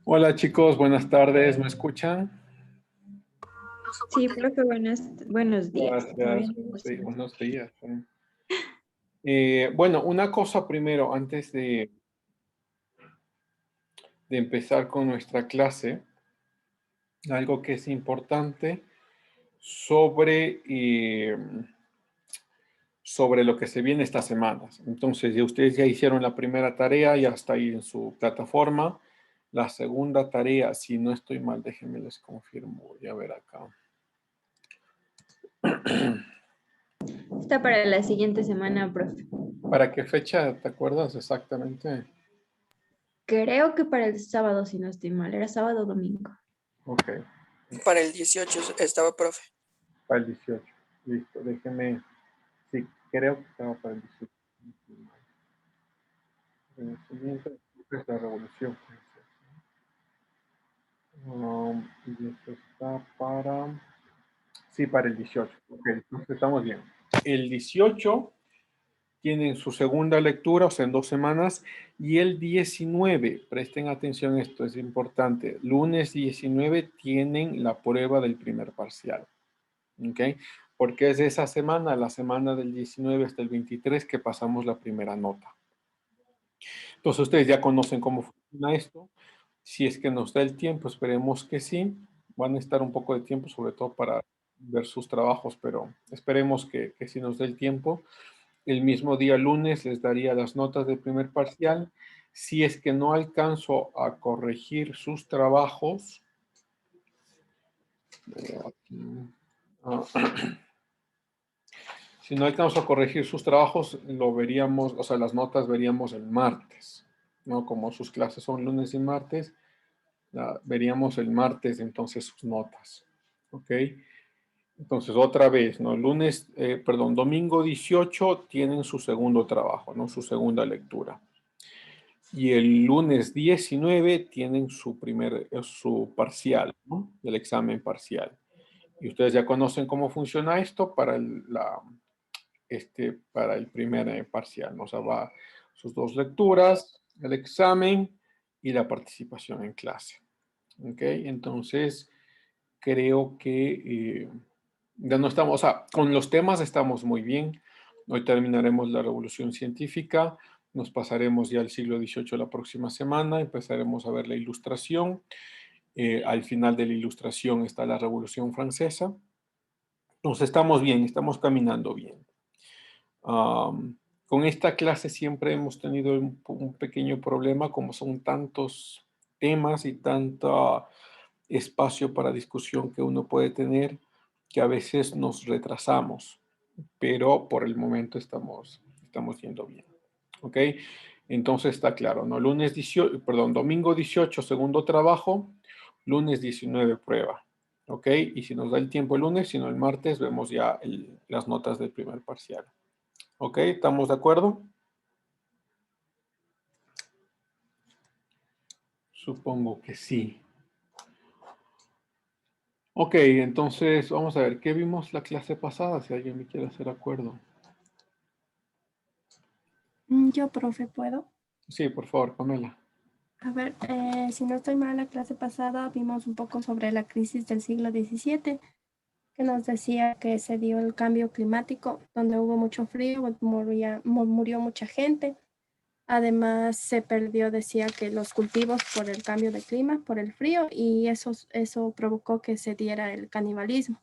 Hola chicos, buenas tardes, ¿me escuchan? Sí, profe, buenos días. Todavía Gracias, no lo sí, sé. buenos días. Bueno, una cosa primero, antes de empezar con nuestra clase, algo que es importante sobre, sobre lo que se viene estas semanas. Entonces, ya ustedes ya hicieron la primera tarea, ya está ahí en su plataforma. La segunda tarea, si no estoy mal, déjenme les confirmo, voy a ver acá. Está para la siguiente semana, profe. ¿Para qué fecha te acuerdas exactamente? Creo que para el sábado, si no estoy mal. Era sábado o domingo. Ok, Para el 18 estaba, profe. para el 18. Listo, déjeme. Sí, creo que estaba para el 18. Renacimiento es la revolución francesa. Y eso está para. Sí, para el 18. Ok, entonces estamos bien. El 18 tienen su segunda lectura, o sea, en 2 semanas, y el 19, presten atención, esto es importante, lunes 19 tienen la prueba del primer parcial. ¿Ok? Porque es de esa semana, la semana del 19 hasta el 23, que pasamos la primera nota. Entonces ustedes ya conocen cómo funciona esto. Si es que nos da el tiempo, esperemos que sí. Van a estar un poco de tiempo, sobre todo para ver sus trabajos, pero esperemos que sí nos dé el tiempo. El mismo día lunes les daría las notas del primer parcial. Si es que no alcanzo a corregir sus trabajos, ah, si no alcanzo a corregir sus trabajos, lo veríamos, o sea, las notas veríamos el martes, ¿no? Como sus clases son lunes y martes, veríamos el martes entonces sus notas, ¿ok? Entonces, otra vez, ¿no? Perdón, domingo 18 tienen su segundo trabajo, ¿no? Su segunda lectura. Y el lunes 19 tienen su parcial, ¿no? El examen parcial. Y ustedes ya conocen cómo funciona esto para el primer parcial, ¿no? O sea, va sus dos lecturas, el examen y la participación en clase. ¿Ok? Entonces, creo que ya no estamos, o sea, con los temas estamos muy bien. Hoy terminaremos la revolución científica, nos pasaremos ya al siglo XVIII la próxima semana, empezaremos a ver la ilustración. Al final de la ilustración está la revolución francesa. Entonces, estamos bien, estamos caminando bien. Con esta clase siempre hemos tenido un pequeño problema, como son tantos temas y tanto espacio para discusión que uno puede tener, que a veces nos retrasamos, pero por el momento estamos yendo bien. ¿Ok? Entonces está claro, ¿no? Domingo 18, segundo trabajo, lunes 19, prueba. ¿Ok? Y si nos da el tiempo el lunes, si no el martes, vemos ya las notas del primer parcial. ¿Ok? ¿Estamos de acuerdo? Supongo que sí. Ok, entonces vamos a ver, ¿qué vimos la clase pasada? Si alguien me quiere hacer acuerdo. Yo, profe, ¿puedo? Sí, por favor, Pamela. A ver, si no estoy mal, la clase pasada vimos un poco sobre la crisis del siglo XVII, que nos decía que se dio el cambio climático, donde hubo mucho frío, murió mucha gente. Además, se perdió, decía que los cultivos por el cambio de clima, por el frío, y eso provocó que se diera el canibalismo,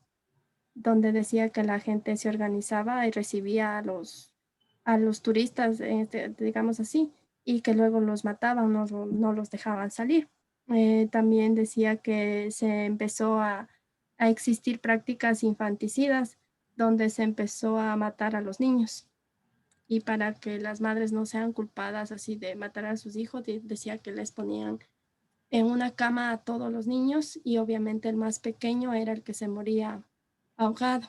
donde decía que la gente se organizaba y recibía a los turistas, digamos así, y que luego los mataban, no los dejaban salir. También decía que se empezó a existir prácticas infanticidas, donde se empezó a matar a los niños. Y para que las madres no sean culpadas así de matar a sus hijos, decía que les ponían en una cama a todos los niños y obviamente el más pequeño era el que se moría ahogado.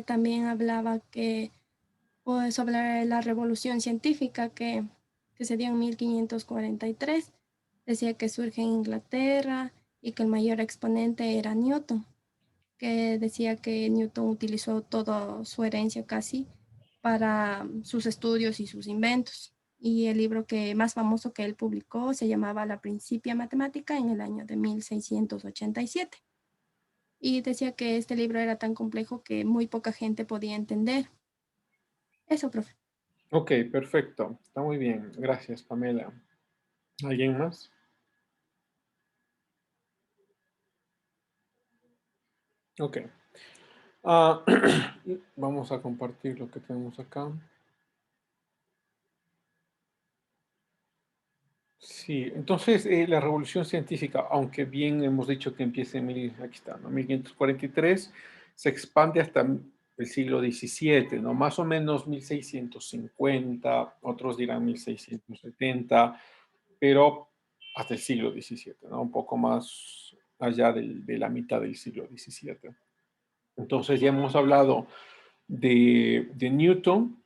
También hablaba pues, sobre la revolución científica que se dio en 1543. Decía que surge en Inglaterra y que el mayor exponente era Newton, que decía que Newton utilizó toda su herencia casi para sus estudios y sus inventos. Y el libro más famoso que él publicó se llamaba La Principia Matemática en el año de 1687. Y decía que este libro era tan complejo que muy poca gente podía entender. Eso, profe. Ok, perfecto. Está muy bien. Gracias, Pamela. ¿Alguien más? Ok. Ah, vamos a compartir lo que tenemos acá. Sí, entonces la revolución científica, aunque bien hemos dicho que empieza en aquí está, ¿no? 1543, se expande hasta el siglo XVII, ¿no? Más o menos 1650, otros dirán 1670, pero hasta el siglo XVII, ¿no? Un poco más allá de la mitad del siglo XVII. Entonces ya hemos hablado de Newton.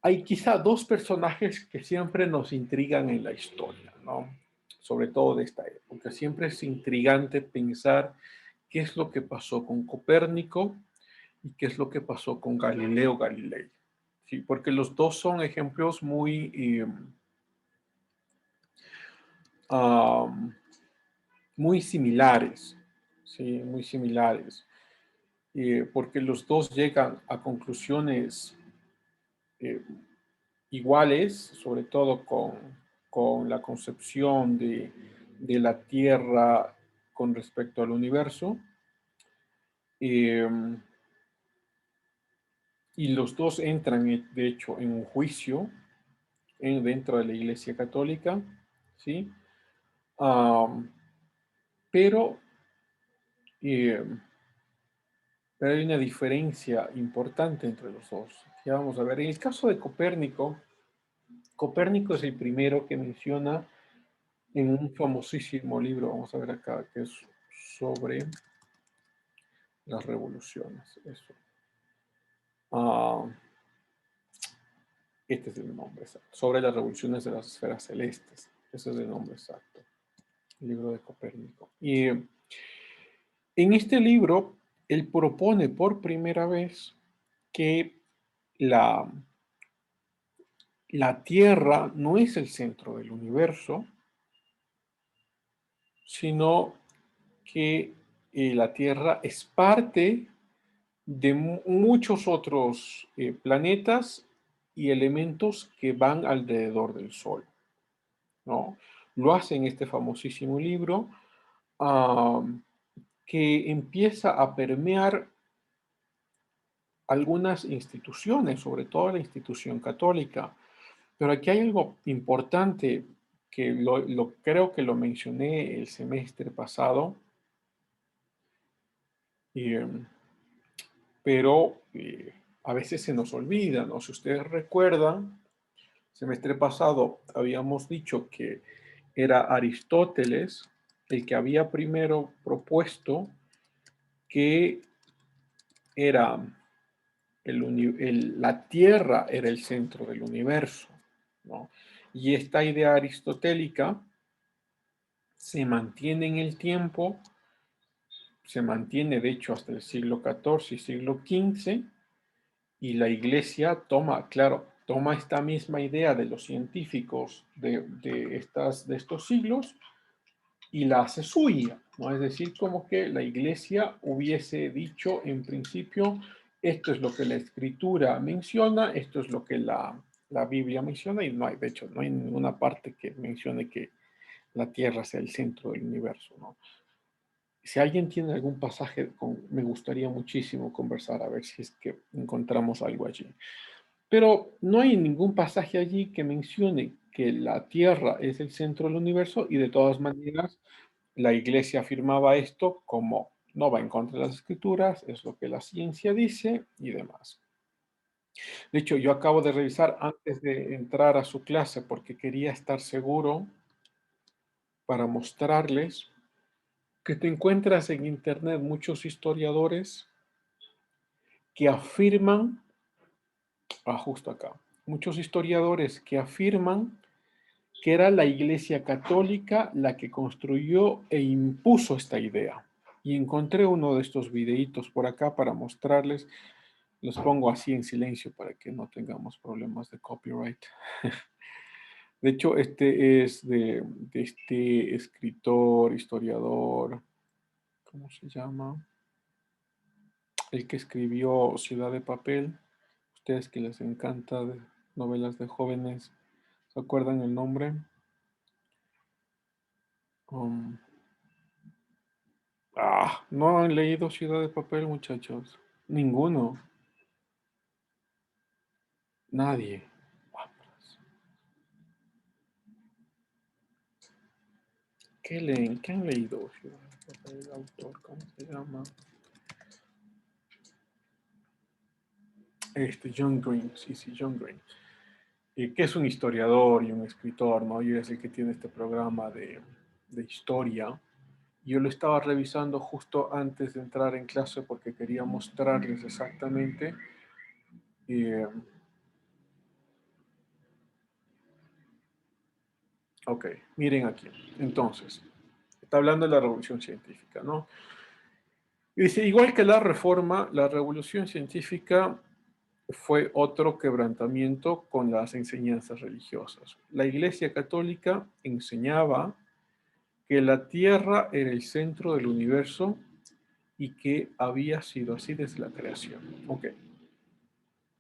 Hay quizá dos personajes que siempre nos intrigan en la historia, ¿no? Sobre todo de esta época. Siempre es intrigante pensar qué es lo que pasó con Copérnico y qué es lo que pasó con Galileo Galilei. ¿Sí? Porque los dos son ejemplos muy similares, ¿sí? Muy similares. Porque los dos llegan a conclusiones eh, iguales, sobre todo con la concepción de la Tierra con respecto al universo. Eh, y los dos entran, de hecho, en un juicio dentro de la Iglesia Católica, ¿sí? Um, pero, eh, pero hay una diferencia importante entre los dos. Ya vamos a ver. En el caso de Copérnico, Copérnico es el primero que menciona en un famosísimo libro, vamos a ver acá, que es sobre las revoluciones. Eso. Ah, este es el nombre exacto. Sobre las revoluciones de las esferas celestes. Ese es el nombre exacto. El libro de Copérnico. Y en este libro, él propone por primera vez que la, la Tierra no es el centro del universo, sino que la Tierra es parte de muchos otros planetas y elementos que van alrededor del Sol, ¿no? Lo hace en este famosísimo libro que empieza a permear algunas instituciones, sobre todo la institución católica. Pero aquí hay algo importante que creo que lo mencioné el semestre pasado, pero a veces se nos olvida, ¿no? Si ustedes recuerdan, semestre pasado habíamos dicho que era Aristóteles el que había primero propuesto que era la Tierra era el centro del universo, ¿no? Y esta idea aristotélica se mantiene en el tiempo, se mantiene de hecho hasta el siglo XIV y siglo XV, y la Iglesia toma esta misma idea de los científicos de estos siglos y la hace suya, ¿no? Es decir, como que la Iglesia hubiese dicho en principio, esto es lo que la Escritura menciona, esto es lo que la Biblia menciona, y no hay, de hecho, no hay ninguna parte que mencione que la Tierra sea el centro del universo, ¿no? Si alguien tiene algún pasaje, me gustaría muchísimo conversar a ver si es que encontramos algo allí. Pero no hay ningún pasaje allí que mencione que la Tierra es el centro del universo, y de todas maneras la Iglesia afirmaba esto como no va en contra de las Escrituras, es lo que la ciencia dice y demás. De hecho, yo acabo de revisar antes de entrar a su clase porque quería estar seguro para mostrarles que te encuentras en internet muchos historiadores que afirman, justo acá, muchos historiadores que afirman que era la Iglesia Católica la que construyó e impuso esta idea. Y encontré uno de estos videitos por acá para mostrarles. Los pongo así en silencio para que no tengamos problemas de copyright. De hecho, este es de este escritor, historiador, ¿cómo se llama? El que escribió Ciudad de Papel. Ustedes que les encanta de novelas de jóvenes, ¿se acuerdan el nombre? Um, no han leído Ciudad de Papel, muchachos. Ninguno. Nadie. ¿Qué leen? ¿Qué han leído? Ciudad de Papel, el autor, ¿cómo se llama? John Green, sí, John Green. Que es un historiador y un escritor, ¿no? Y es el que tiene este programa de historia. Yo lo estaba revisando justo antes de entrar en clase porque quería mostrarles exactamente. Ok, miren aquí. Entonces, está hablando de la revolución científica, ¿no? Y dice, igual que la reforma, la revolución científica fue otro quebrantamiento con las enseñanzas religiosas. La Iglesia Católica enseñaba que la Tierra era el centro del universo y que había sido así desde la creación. Ok.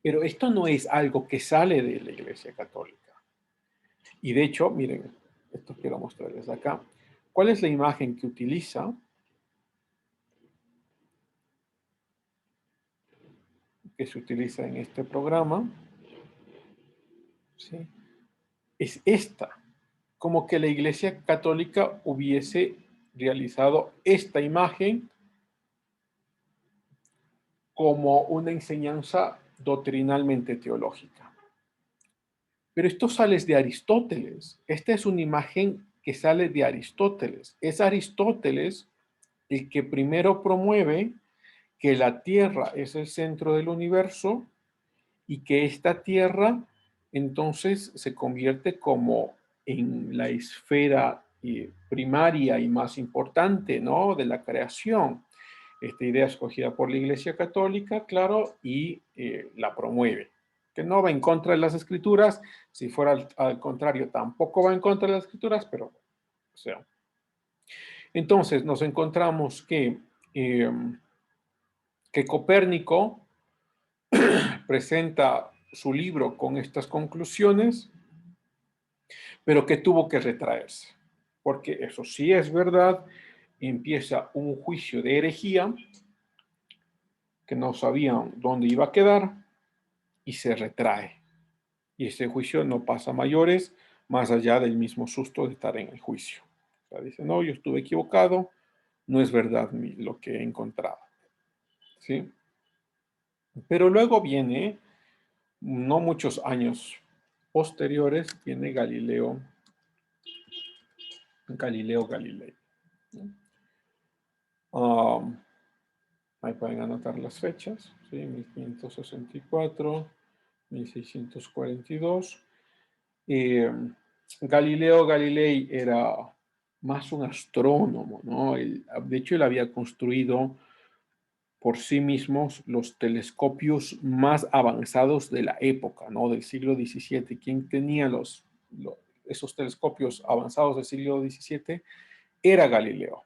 Pero esto no es algo que sale de la Iglesia Católica. Y de hecho, miren, esto quiero mostrarles acá. ¿Cuál es la imagen que utiliza? Que se utiliza en este programa. ¿Sí? Es esta. Como que la Iglesia Católica hubiese realizado esta imagen como una enseñanza doctrinalmente teológica. Pero esto sale de Aristóteles. Esta es una imagen que sale de Aristóteles. Es Aristóteles el que primero promueve que la Tierra es el centro del universo y que esta Tierra entonces se convierte como en la esfera primaria y más importante, ¿no?, de la creación. Esta idea escogida por la Iglesia Católica, claro, y la promueve. Que no va en contra de las Escrituras, si fuera al contrario, tampoco va en contra de las Escrituras, pero, o sea. Entonces, nos encontramos que Copérnico presenta su libro con estas conclusiones, pero que tuvo que retraerse, porque eso sí es verdad, empieza un juicio de herejía, que no sabían dónde iba a quedar, y se retrae. Y ese juicio no pasa a mayores, más allá del mismo susto de estar en el juicio. O sea, dice, no, yo estuve equivocado, no es verdad lo que he encontrado. ¿Sí? Pero luego viene, no muchos años posteriores, viene Galileo Galilei. Ahí pueden anotar las fechas, ¿sí? 1564, 1642. Galileo Galilei era más un astrónomo, ¿no? De hecho, él había construido por sí mismos los telescopios más avanzados de la época, ¿no?, del siglo XVII. ¿Quién tenía esos telescopios avanzados del siglo XVII? Era Galileo.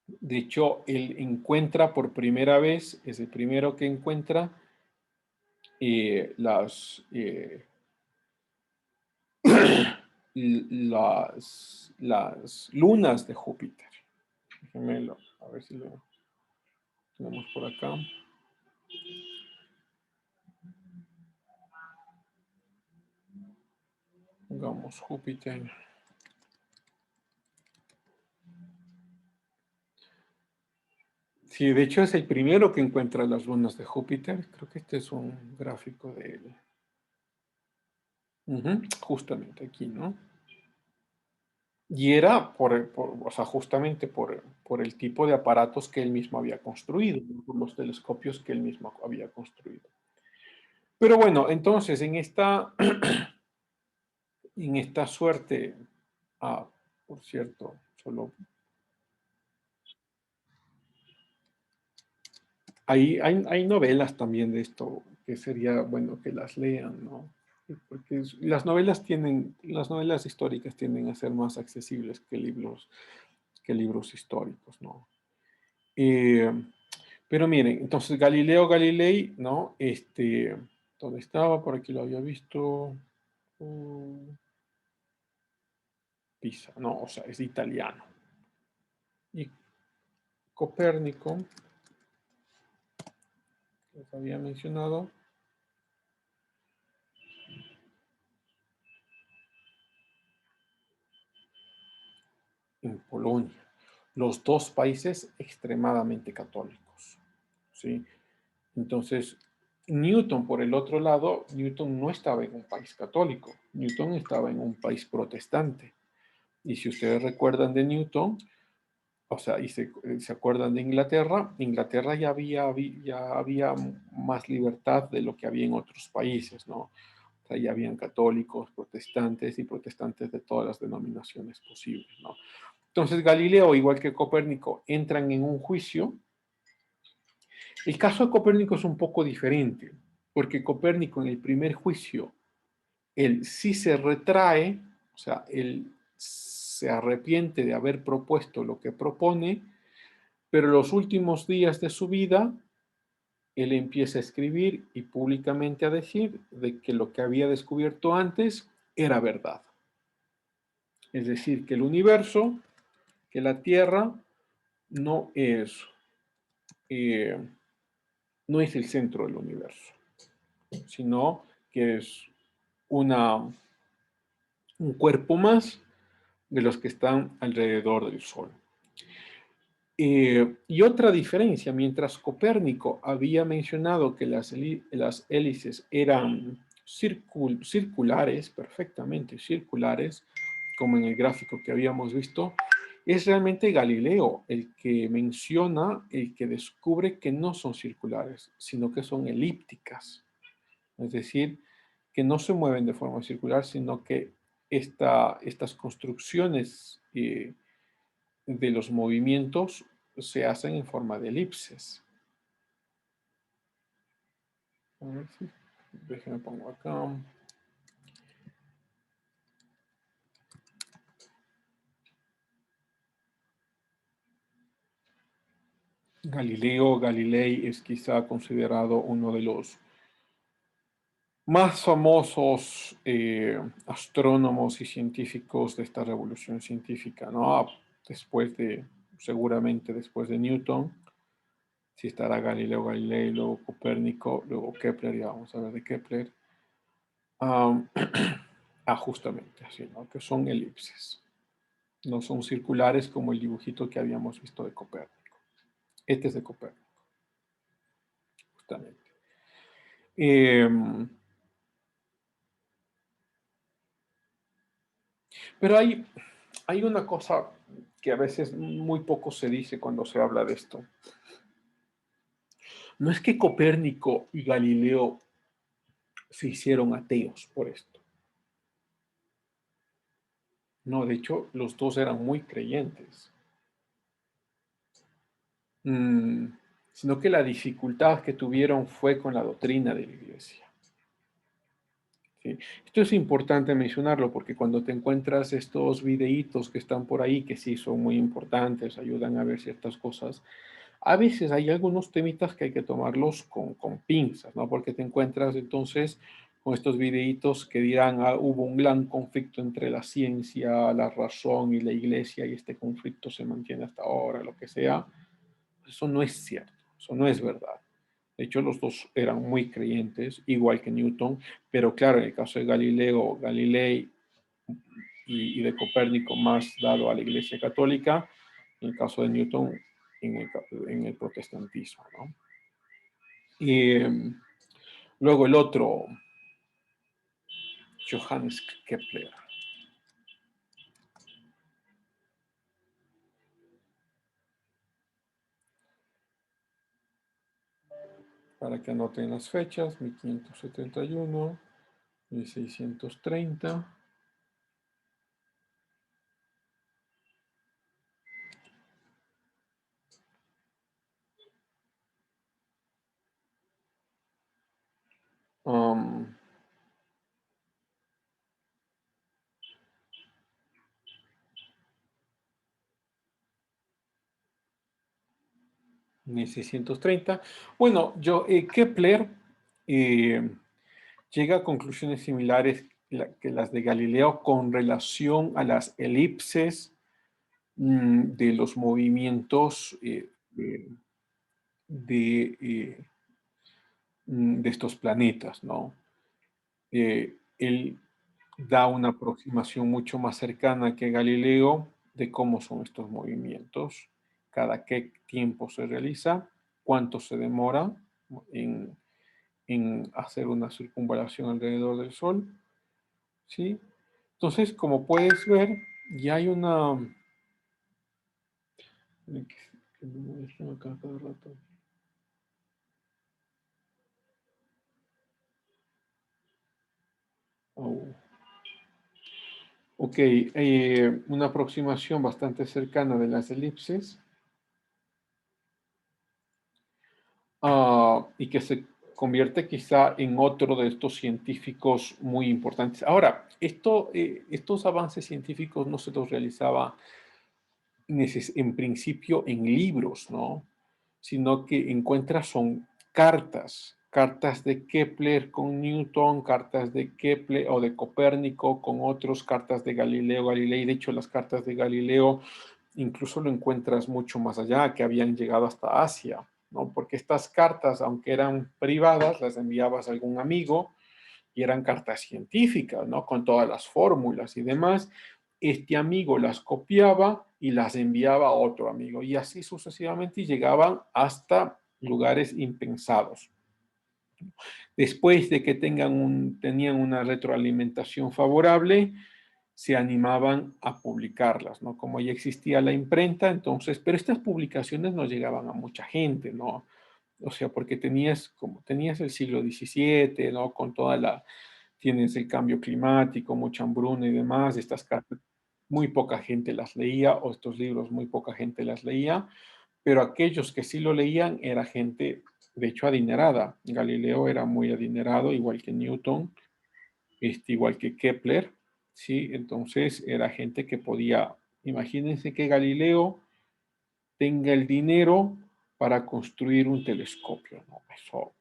De hecho, él encuentra por primera vez, es el primero que encuentra las lunas de Júpiter. Déjenme a ver si lo tenemos por acá. Pongamos Júpiter. Sí, de hecho es el primero que encuentra las lunas de Júpiter. Creo que este es un gráfico de él. Justamente aquí, ¿no? Y era o sea, justamente por el tipo de aparatos que él mismo había construido, por los telescopios que él mismo había construido. Pero bueno, entonces en esta suerte, por cierto, solo hay novelas también de esto que sería bueno que las lean, ¿no? Porque las novelas históricas tienden a ser más accesibles que libros históricos, ¿no? Eh, pero miren, entonces Galileo Galilei, ¿no? ¿Dónde estaba? Por aquí lo había visto. Pisa, no, o sea, es italiano. Y Copérnico, les había mencionado, en Polonia. Los dos países extremadamente católicos, ¿sí? Entonces, Newton, por el otro lado, Newton no estaba en un país católico, Newton estaba en un país protestante. Y si ustedes recuerdan de Newton, o sea, y se acuerdan de Inglaterra, Inglaterra ya había más libertad de lo que había en otros países, ¿no? O sea, ya habían católicos, protestantes y protestantes de todas las denominaciones posibles, ¿no? Entonces Galileo, igual que Copérnico, entran en un juicio. El caso de Copérnico es un poco diferente, porque Copérnico en el primer juicio, él sí se retrae, o sea, él se arrepiente de haber propuesto lo que propone, pero los últimos días de su vida, él empieza a escribir y públicamente a decir de que lo que había descubierto antes era verdad. Es decir, que el universo, que la Tierra eh, no es el centro del universo, sino que es un cuerpo más de los que están alrededor del Sol. Y otra diferencia, mientras Copérnico había mencionado que las hélices eran circulares, perfectamente circulares, como en el gráfico que habíamos visto, es realmente Galileo el que menciona, el que descubre que no son circulares, sino que son elípticas. Es decir, que no se mueven de forma circular, sino que estas construcciones de los movimientos se hacen en forma de elipses. A ver si, déjenme pongo acá. Galileo Galilei es quizá considerado uno de los más famosos astrónomos y científicos de esta revolución científica, ¿no? Seguramente después de Newton, si estará Galileo Galilei, luego Copérnico, luego Kepler, ya vamos a ver de Kepler. Justamente así, ¿no? Que son elipses. No son circulares como el dibujito que habíamos visto de Copérnico. Este es de Copérnico, justamente. Pero hay una cosa que a veces muy poco se dice cuando se habla de esto. No es que Copérnico y Galileo se hicieron ateos por esto. No, de hecho, los dos eran muy creyentes. Sino que la dificultad que tuvieron fue con la doctrina de la iglesia. ¿Sí? Esto es importante mencionarlo porque cuando te encuentras estos videitos que están por ahí, que sí son muy importantes, ayudan a ver ciertas cosas, a veces hay algunos temitas que hay que tomarlos con pinzas, ¿no? Porque te encuentras entonces con estos videitos que dirán, hubo un gran conflicto entre la ciencia, la razón y la iglesia y este conflicto se mantiene hasta ahora, lo que sea. Eso no es cierto, eso no es verdad. De hecho, los dos eran muy creyentes, igual que Newton, pero claro, en el caso de Galileo, Galilei y de Copérnico, más dado a la Iglesia Católica, en el caso de Newton, en el protestantismo, ¿no? Y luego el otro, Johannes Kepler. Para que anoten las fechas, 1571, 1630. Um, En 630. Bueno, Kepler llega a conclusiones similares que las de Galileo con relación a las elipses de los movimientos de de estos planetas, ¿no? Él da una aproximación mucho más cercana que Galileo de cómo son estos movimientos, cada qué tiempo se realiza, cuánto se demora en, en hacer una circunvalación alrededor del Sol, ¿sí? Entonces, como puedes ver, ya hay una... que me muestran acá cada rato. Oh. Ok, una aproximación bastante cercana de las elipses y que se convierte quizá en otro de estos científicos muy importantes. Ahora, estos avances científicos no se los realizaba en principio en libros, ¿no? Sino que encuentras son cartas de Kepler con Newton, cartas de Kepler o de Copérnico con otros, cartas de Galileo Galilei. De hecho, las cartas de Galileo incluso lo encuentras mucho más allá, que habían llegado hasta Asia, ¿no? Porque estas cartas, aunque eran privadas, las enviabas a algún amigo y eran cartas científicas, ¿no? Con todas las fórmulas y demás. Este amigo las copiaba y las enviaba a otro amigo y así sucesivamente y llegaban hasta lugares impensados. Después de que tenían una retroalimentación favorable, se animaban a publicarlas, ¿no? Como ya existía la imprenta, entonces, pero estas publicaciones no llegaban a mucha gente, ¿no? O sea, porque tenías el siglo XVII, ¿no? Tienes el cambio climático, mucha hambruna y demás, estas cartas, muy poca gente las leía, o estos libros, muy poca gente las leía, pero aquellos que sí lo leían era gente, de hecho, adinerada. Galileo era muy adinerado, igual que Newton, igual que Kepler, ¿sí? Entonces era gente que podía, imagínense que Galileo tenga el dinero para construir un telescopio, ¿no? Eso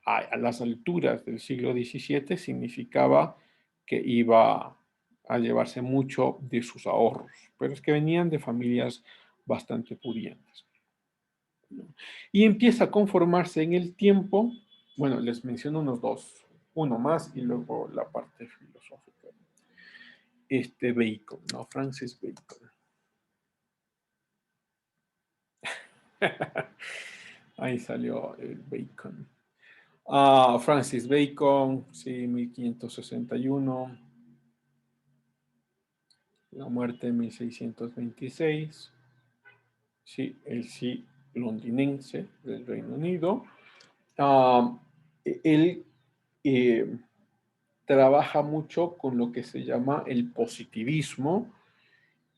a las alturas del siglo XVII significaba que iba a llevarse mucho de sus ahorros, pero es que venían de familias bastante pudientes. Y empieza a conformarse en el tiempo, bueno, les menciono unos dos, uno más y luego la parte filosófica. Bacon, ¿no? Francis Bacon. Ahí salió el Bacon. Francis Bacon, sí, 1561. La muerte en 1626. Sí, el sí londinense del Reino Unido. Él trabaja mucho con lo que se llama el positivismo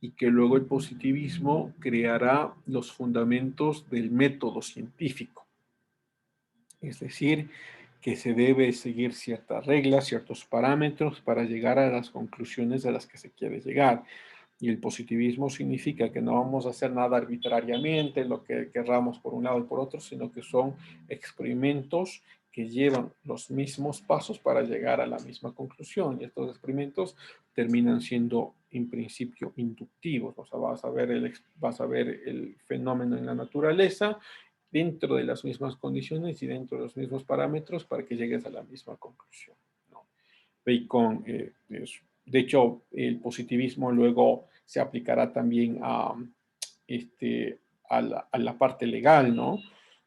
y que luego el positivismo creará los fundamentos del método científico. Es decir, que se debe seguir ciertas reglas, ciertos parámetros para llegar a las conclusiones a las que se quiere llegar. Y el positivismo significa que no vamos a hacer nada arbitrariamente, lo que querramos por un lado y por otro, sino que son experimentos que llevan los mismos pasos para llegar a la misma conclusión. Y estos experimentos terminan siendo, en principio, inductivos. O sea, vas a ver el fenómeno en la naturaleza dentro de las mismas condiciones y dentro de los mismos parámetros para que llegues a la misma conclusión, ¿no? Bacon, de hecho, el positivismo luego se aplicará también a la parte legal, ¿no?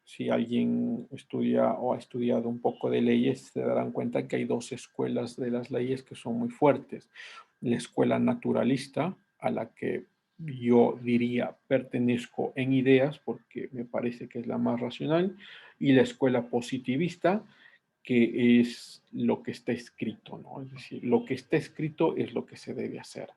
Si alguien estudia o ha estudiado un poco de leyes, se darán cuenta que hay dos escuelas de las leyes que son muy fuertes. La escuela naturalista, a la que yo diría pertenezco en ideas, porque me parece que es la más racional, y la escuela positivista, que es lo que está escrito, ¿no? Es decir, lo que está escrito es lo que se debe hacer.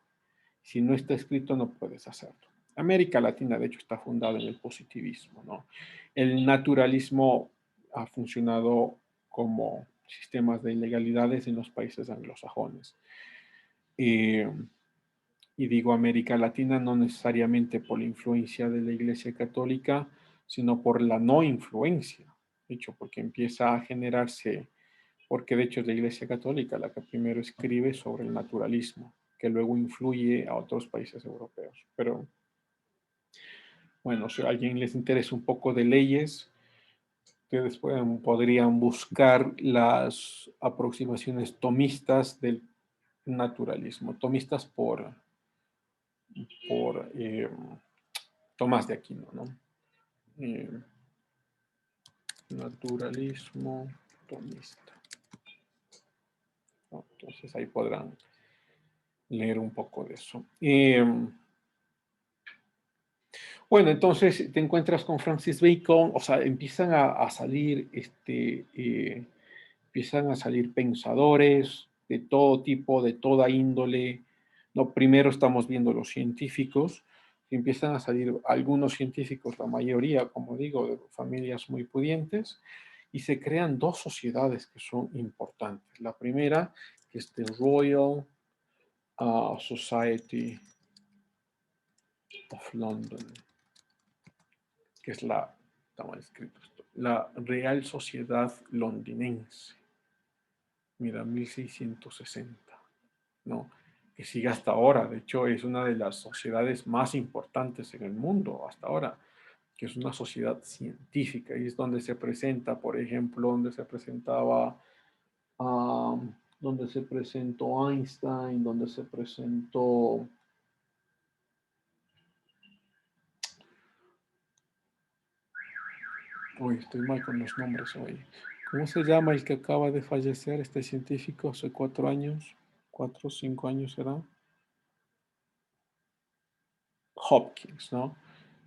Si no está escrito, no puedes hacerlo. América Latina, de hecho, está fundada en el positivismo, ¿no? El naturalismo ha funcionado como sistemas de ilegalidades en los países anglosajones. Y digo América Latina no necesariamente por la influencia de la Iglesia Católica, sino por la no influencia, de hecho, porque empieza a generarse, porque de hecho es la Iglesia Católica la que primero escribe sobre el naturalismo, que luego influye a otros países europeos. Pero bueno, si a alguien les interesa un poco de leyes, ustedes podrían buscar las aproximaciones tomistas del naturalismo, tomistas por Tomás de Aquino, ¿no? Naturalismo tomista. ¿No? Entonces ahí podrán leer un poco de eso. Bueno, entonces te encuentras con Francis Bacon, o sea, empiezan a salir, empiezan a salir pensadores de todo tipo, de toda índole. No, primero estamos viendo los científicos, empiezan a salir algunos científicos, la mayoría, como digo, de familias muy pudientes, y se crean dos sociedades que son importantes. La primera, que es The Royal Society of London, que es está mal escrito esto, la Real Sociedad Londinense. Mira, 1660, ¿no? Que sigue hasta ahora. De hecho, es una de las sociedades más importantes en el mundo hasta ahora, que es una sociedad científica. Y es donde se presenta, por ejemplo, donde se presentaba, donde se presentó Einstein, donde se presentó... Uy, estoy mal con los nombres hoy. ¿Cómo se llama el que acaba de fallecer, este científico, hace 4 años? 4 o 5 años será. Hopkins, ¿no?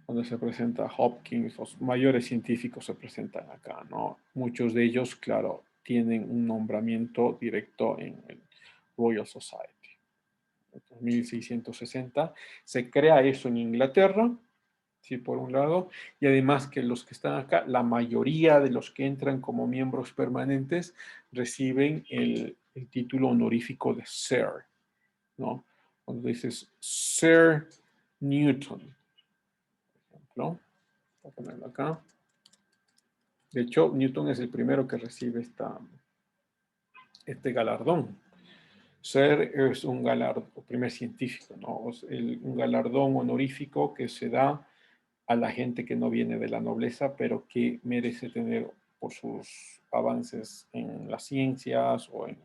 Donde se presenta Hopkins, los mayores científicos se presentan acá, ¿no? Muchos de ellos, claro, tienen un nombramiento directo en el Royal Society. En 1660 se crea eso en Inglaterra, sí, por un lado, y además que los que están acá, la mayoría de los que entran como miembros permanentes reciben el título honorífico de Sir, ¿no? Cuando dices Sir Newton, por ejemplo, voy a ponerlo acá. De hecho, Newton es el primero que recibe este galardón. Sir es un galardón, primer científico, ¿no? Un galardón honorífico que se da a la gente que no viene de la nobleza, pero que merece tener por sus avances en las ciencias o en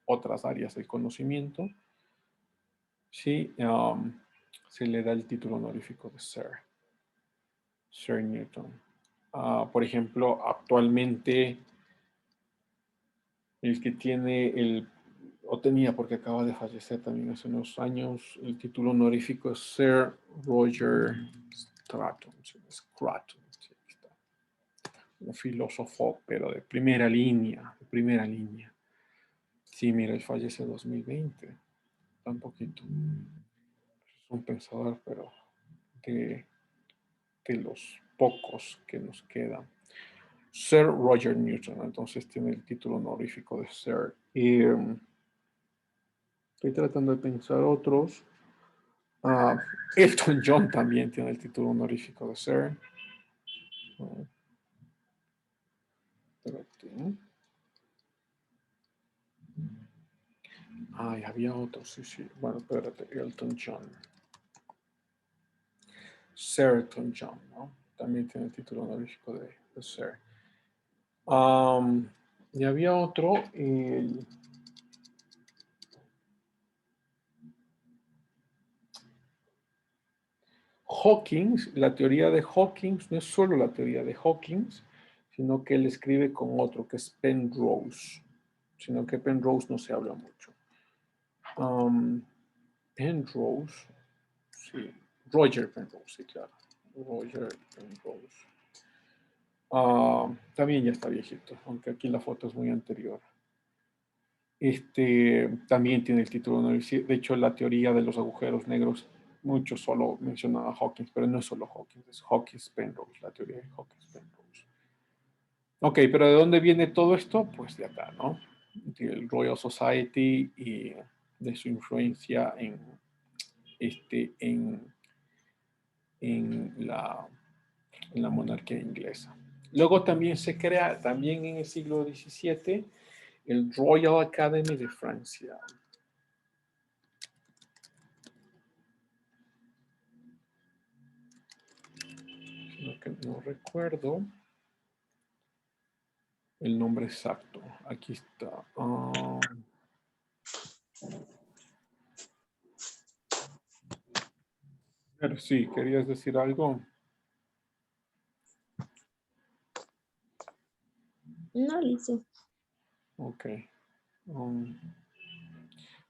otras áreas del conocimiento, sí, se le da el título honorífico de Sir Newton. Por ejemplo, actualmente el que tiene o tenía porque acaba de fallecer también hace unos años, el título honorífico es Sir Roger Stratton. Scratton, sí, está. Un filósofo, pero de primera línea, de primera línea. Sí, mira, él fallece en 2020, tan poquito. Es un pensador, pero de los pocos que nos quedan. Sir Roger Newton, entonces tiene el título honorífico de Sir. Y estoy tratando de pensar otros. Elton John también tiene el título honorífico de Sir. Ay, había otro, sí, sí. Bueno, espérate, Elton John. Sir Elton John, ¿no? También tiene el título honorífico de Sir. Y había otro, Hawkins, la teoría de Hawkins, no es solo la teoría de Hawkins, sino que él escribe con otro, que es Penrose, sino que Penrose no se habla mucho. Penrose, sí, Roger Penrose, sí, claro, Roger Penrose. También ya está viejito, aunque aquí la foto es muy anterior. También tiene el título honorífico. De hecho, la teoría de los agujeros negros, muchos solo mencionan a Hawkins, pero no es solo Hawkins, es Hawkins-Penrose, la teoría de Hawkins-Penrose. Ok, pero ¿de dónde viene todo esto? Pues de acá, ¿no? Del Royal Society y de su influencia en, en la monarquía inglesa. Luego también se crea, también en el siglo XVII, el Royal Academy de Francia. Lo que no recuerdo el nombre exacto. Aquí está. Pero sí, ¿querías decir algo? No, listo. Ok.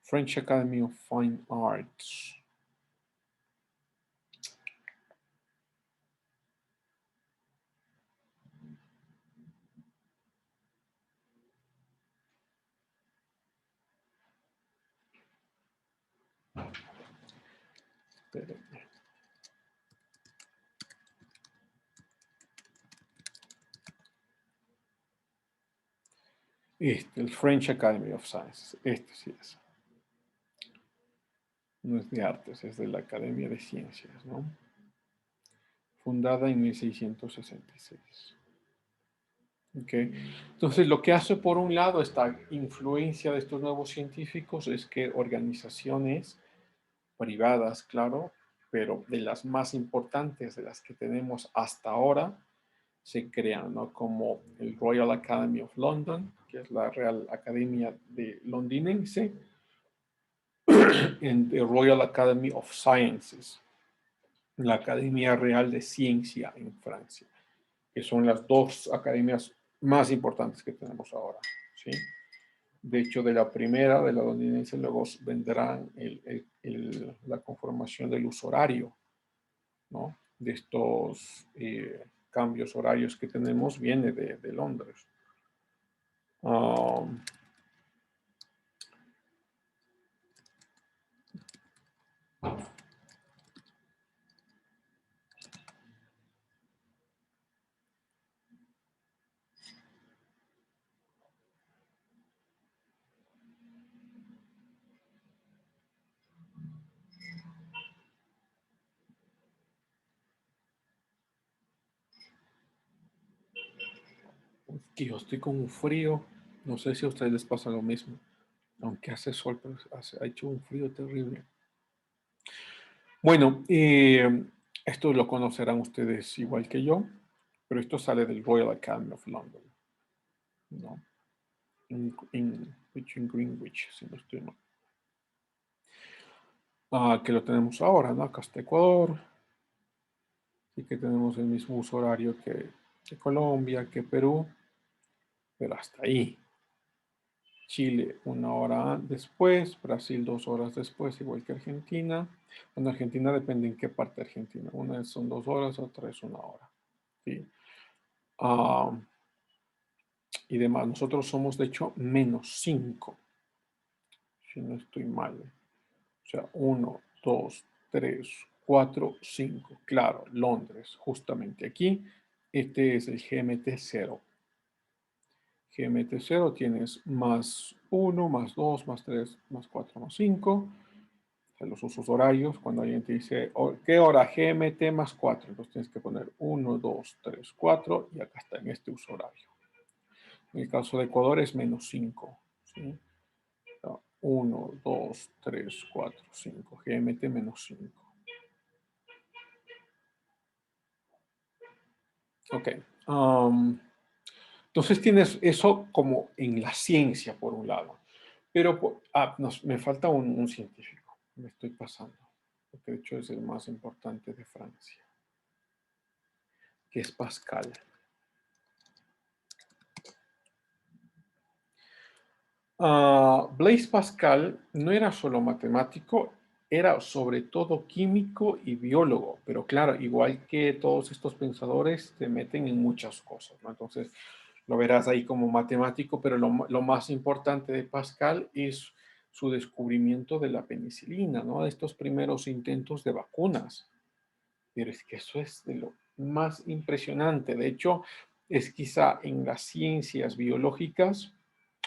French Academy of Fine Arts. Espérenme. El French Academy of Sciences. Este sí es. No es de artes, es de la Academia de Ciencias, ¿no? Fundada en 1666. Ok. Entonces, lo que hace por un lado esta influencia de estos nuevos científicos es que organizaciones privadas, claro, pero de las más importantes, de las que tenemos hasta ahora, se crean, ¿no? Como el Royal Academy of London, que es la Real Academia de Londinense, en the Royal Academy of Sciences, la Academia Real de Ciencia en Francia, que son las dos academias más importantes que tenemos ahora, ¿sí? De hecho, de la primera, de la londinense, luego vendrán la conformación del uso horario, ¿no? De estos cambios horarios que tenemos, viene de Londres. Que yo estoy con un frío, no sé si a ustedes les pasa lo mismo, aunque hace sol, pero ha hecho un frío terrible. Bueno, esto lo conocerán ustedes igual que yo, pero esto sale del Royal Academy of London, ¿no? En Greenwich, si no estoy mal. Que lo tenemos ahora, ¿no? Acá está Ecuador, y que tenemos el mismo uso horario que Colombia, que Perú, pero hasta ahí. Chile 1 hora después, Brasil 2 horas después, igual que Argentina. En Argentina depende en qué parte de Argentina. Una son 2 horas, otra es 1 hora. ¿Sí? Y demás. Nosotros somos de hecho -5, si no estoy mal. O sea, 1, 2, 3, 4, 5. Claro, Londres, justamente aquí. Este es el GMT 0. GMT 0 tienes +1, +2, +3, +4, +5. Los usos horarios, cuando alguien te dice, ¿qué hora? GMT +4. Entonces tienes que poner 1, 2, 3, 4 y acá está en este uso horario. En el caso de Ecuador es -5. ¿Sí? 1, 2, 3, 4, 5. GMT -5. Ok. Entonces tienes eso como en la ciencia, por un lado. Pero me falta un científico. Me estoy pasando. Porque de hecho es el más importante de Francia. Que es Pascal. Blaise Pascal no era solo matemático, era sobre todo químico y biólogo, pero claro, igual que todos estos pensadores, se meten en muchas cosas, ¿no? Entonces, lo verás ahí como matemático, pero lo más importante de Pascal es su descubrimiento de la penicilina, ¿no? De estos primeros intentos de vacunas. Pero es que eso es de lo más impresionante. De hecho, es quizá en las ciencias biológicas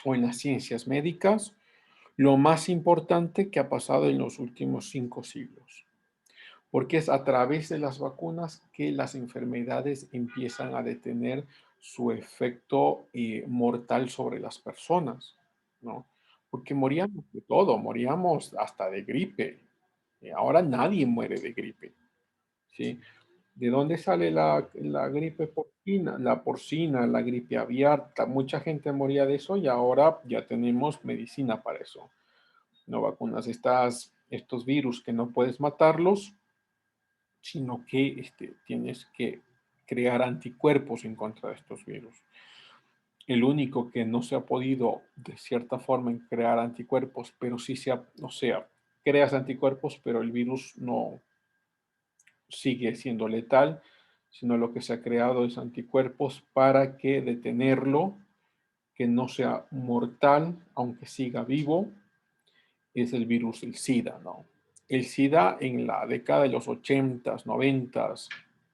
o en las ciencias médicas lo más importante que ha pasado en los últimos 5 siglos, porque es a través de las vacunas que las enfermedades empiezan a detener su efecto mortal sobre las personas, ¿no? Porque moríamos de todo, moríamos hasta de gripe. Ahora nadie muere de gripe, ¿sí? ¿De dónde sale la gripe porcina? La porcina, la gripe aviar, mucha gente moría de eso y ahora ya tenemos medicina para eso. No vacunas estos virus que no puedes matarlos, sino que tienes que crear anticuerpos en contra de estos virus. El único que no se ha podido, de cierta forma, en crear anticuerpos, pero sí creas anticuerpos, pero el virus no sigue siendo letal, sino lo que se ha creado es anticuerpos para que detenerlo, que no sea mortal, aunque siga vivo, es el virus del SIDA, ¿no? El SIDA en la década de los 80s, 90s,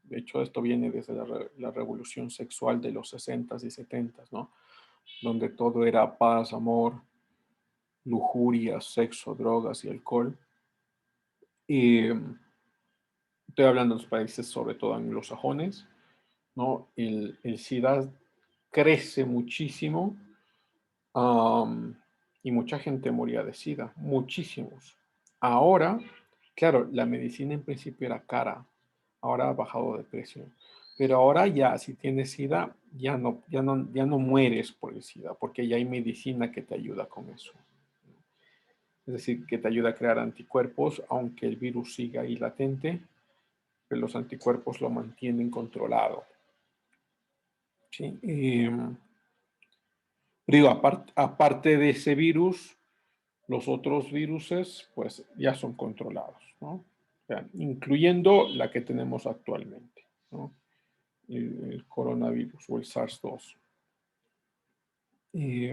de hecho esto viene desde la revolución sexual de los 60s y 70s, ¿no? Donde todo era paz, amor, lujuria, sexo, drogas y alcohol. Y estoy hablando de los países sobre todo anglosajones, ¿no? El SIDA crece muchísimo, y mucha gente moría de SIDA, muchísimos. Ahora, claro, la medicina en principio era cara, ahora ha bajado de precio, pero ahora ya si tienes SIDA ya no mueres por el SIDA, porque ya hay medicina que te ayuda con eso. Es decir, que te ayuda a crear anticuerpos, aunque el virus siga ahí latente, pero los anticuerpos lo mantienen controlado. ¿Sí? Digo, aparte de ese virus, los otros viruses, pues ya son controlados, ¿no? O sea, incluyendo la que tenemos actualmente, ¿no? El coronavirus o el SARS-2. Y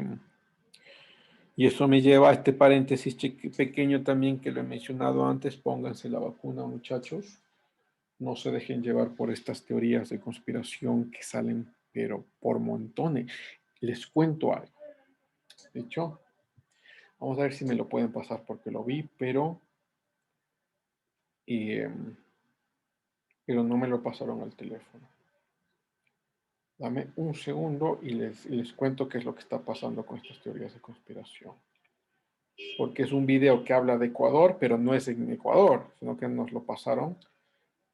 eso me lleva a este paréntesis pequeño también que lo he mencionado antes. Pónganse la vacuna, muchachos. No se dejen llevar por estas teorías de conspiración que salen, pero por montones. Les cuento algo. De hecho, vamos a ver si me lo pueden pasar porque lo vi, pero no me lo pasaron al teléfono. Dame un segundo y les cuento qué es lo que está pasando con estas teorías de conspiración. Porque es un video que habla de Ecuador, pero no es en Ecuador, sino que nos lo pasaron.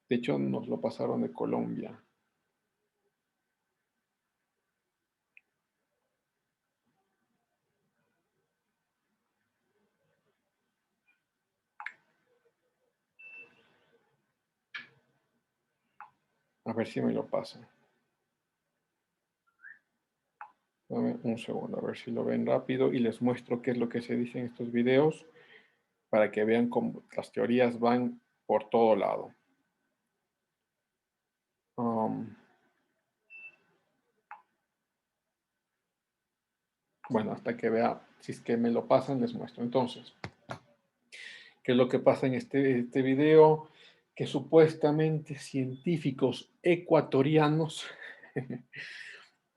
De hecho, nos lo pasaron de Colombia. A ver si me lo pasan. Dame un segundo, a ver si lo ven rápido y les muestro qué es lo que se dice en estos videos para que vean cómo las teorías van por todo lado. Bueno, hasta que vea, si es que me lo pasan, les muestro. Entonces, ¿qué es lo que pasa en este video? Que supuestamente científicos ecuatorianos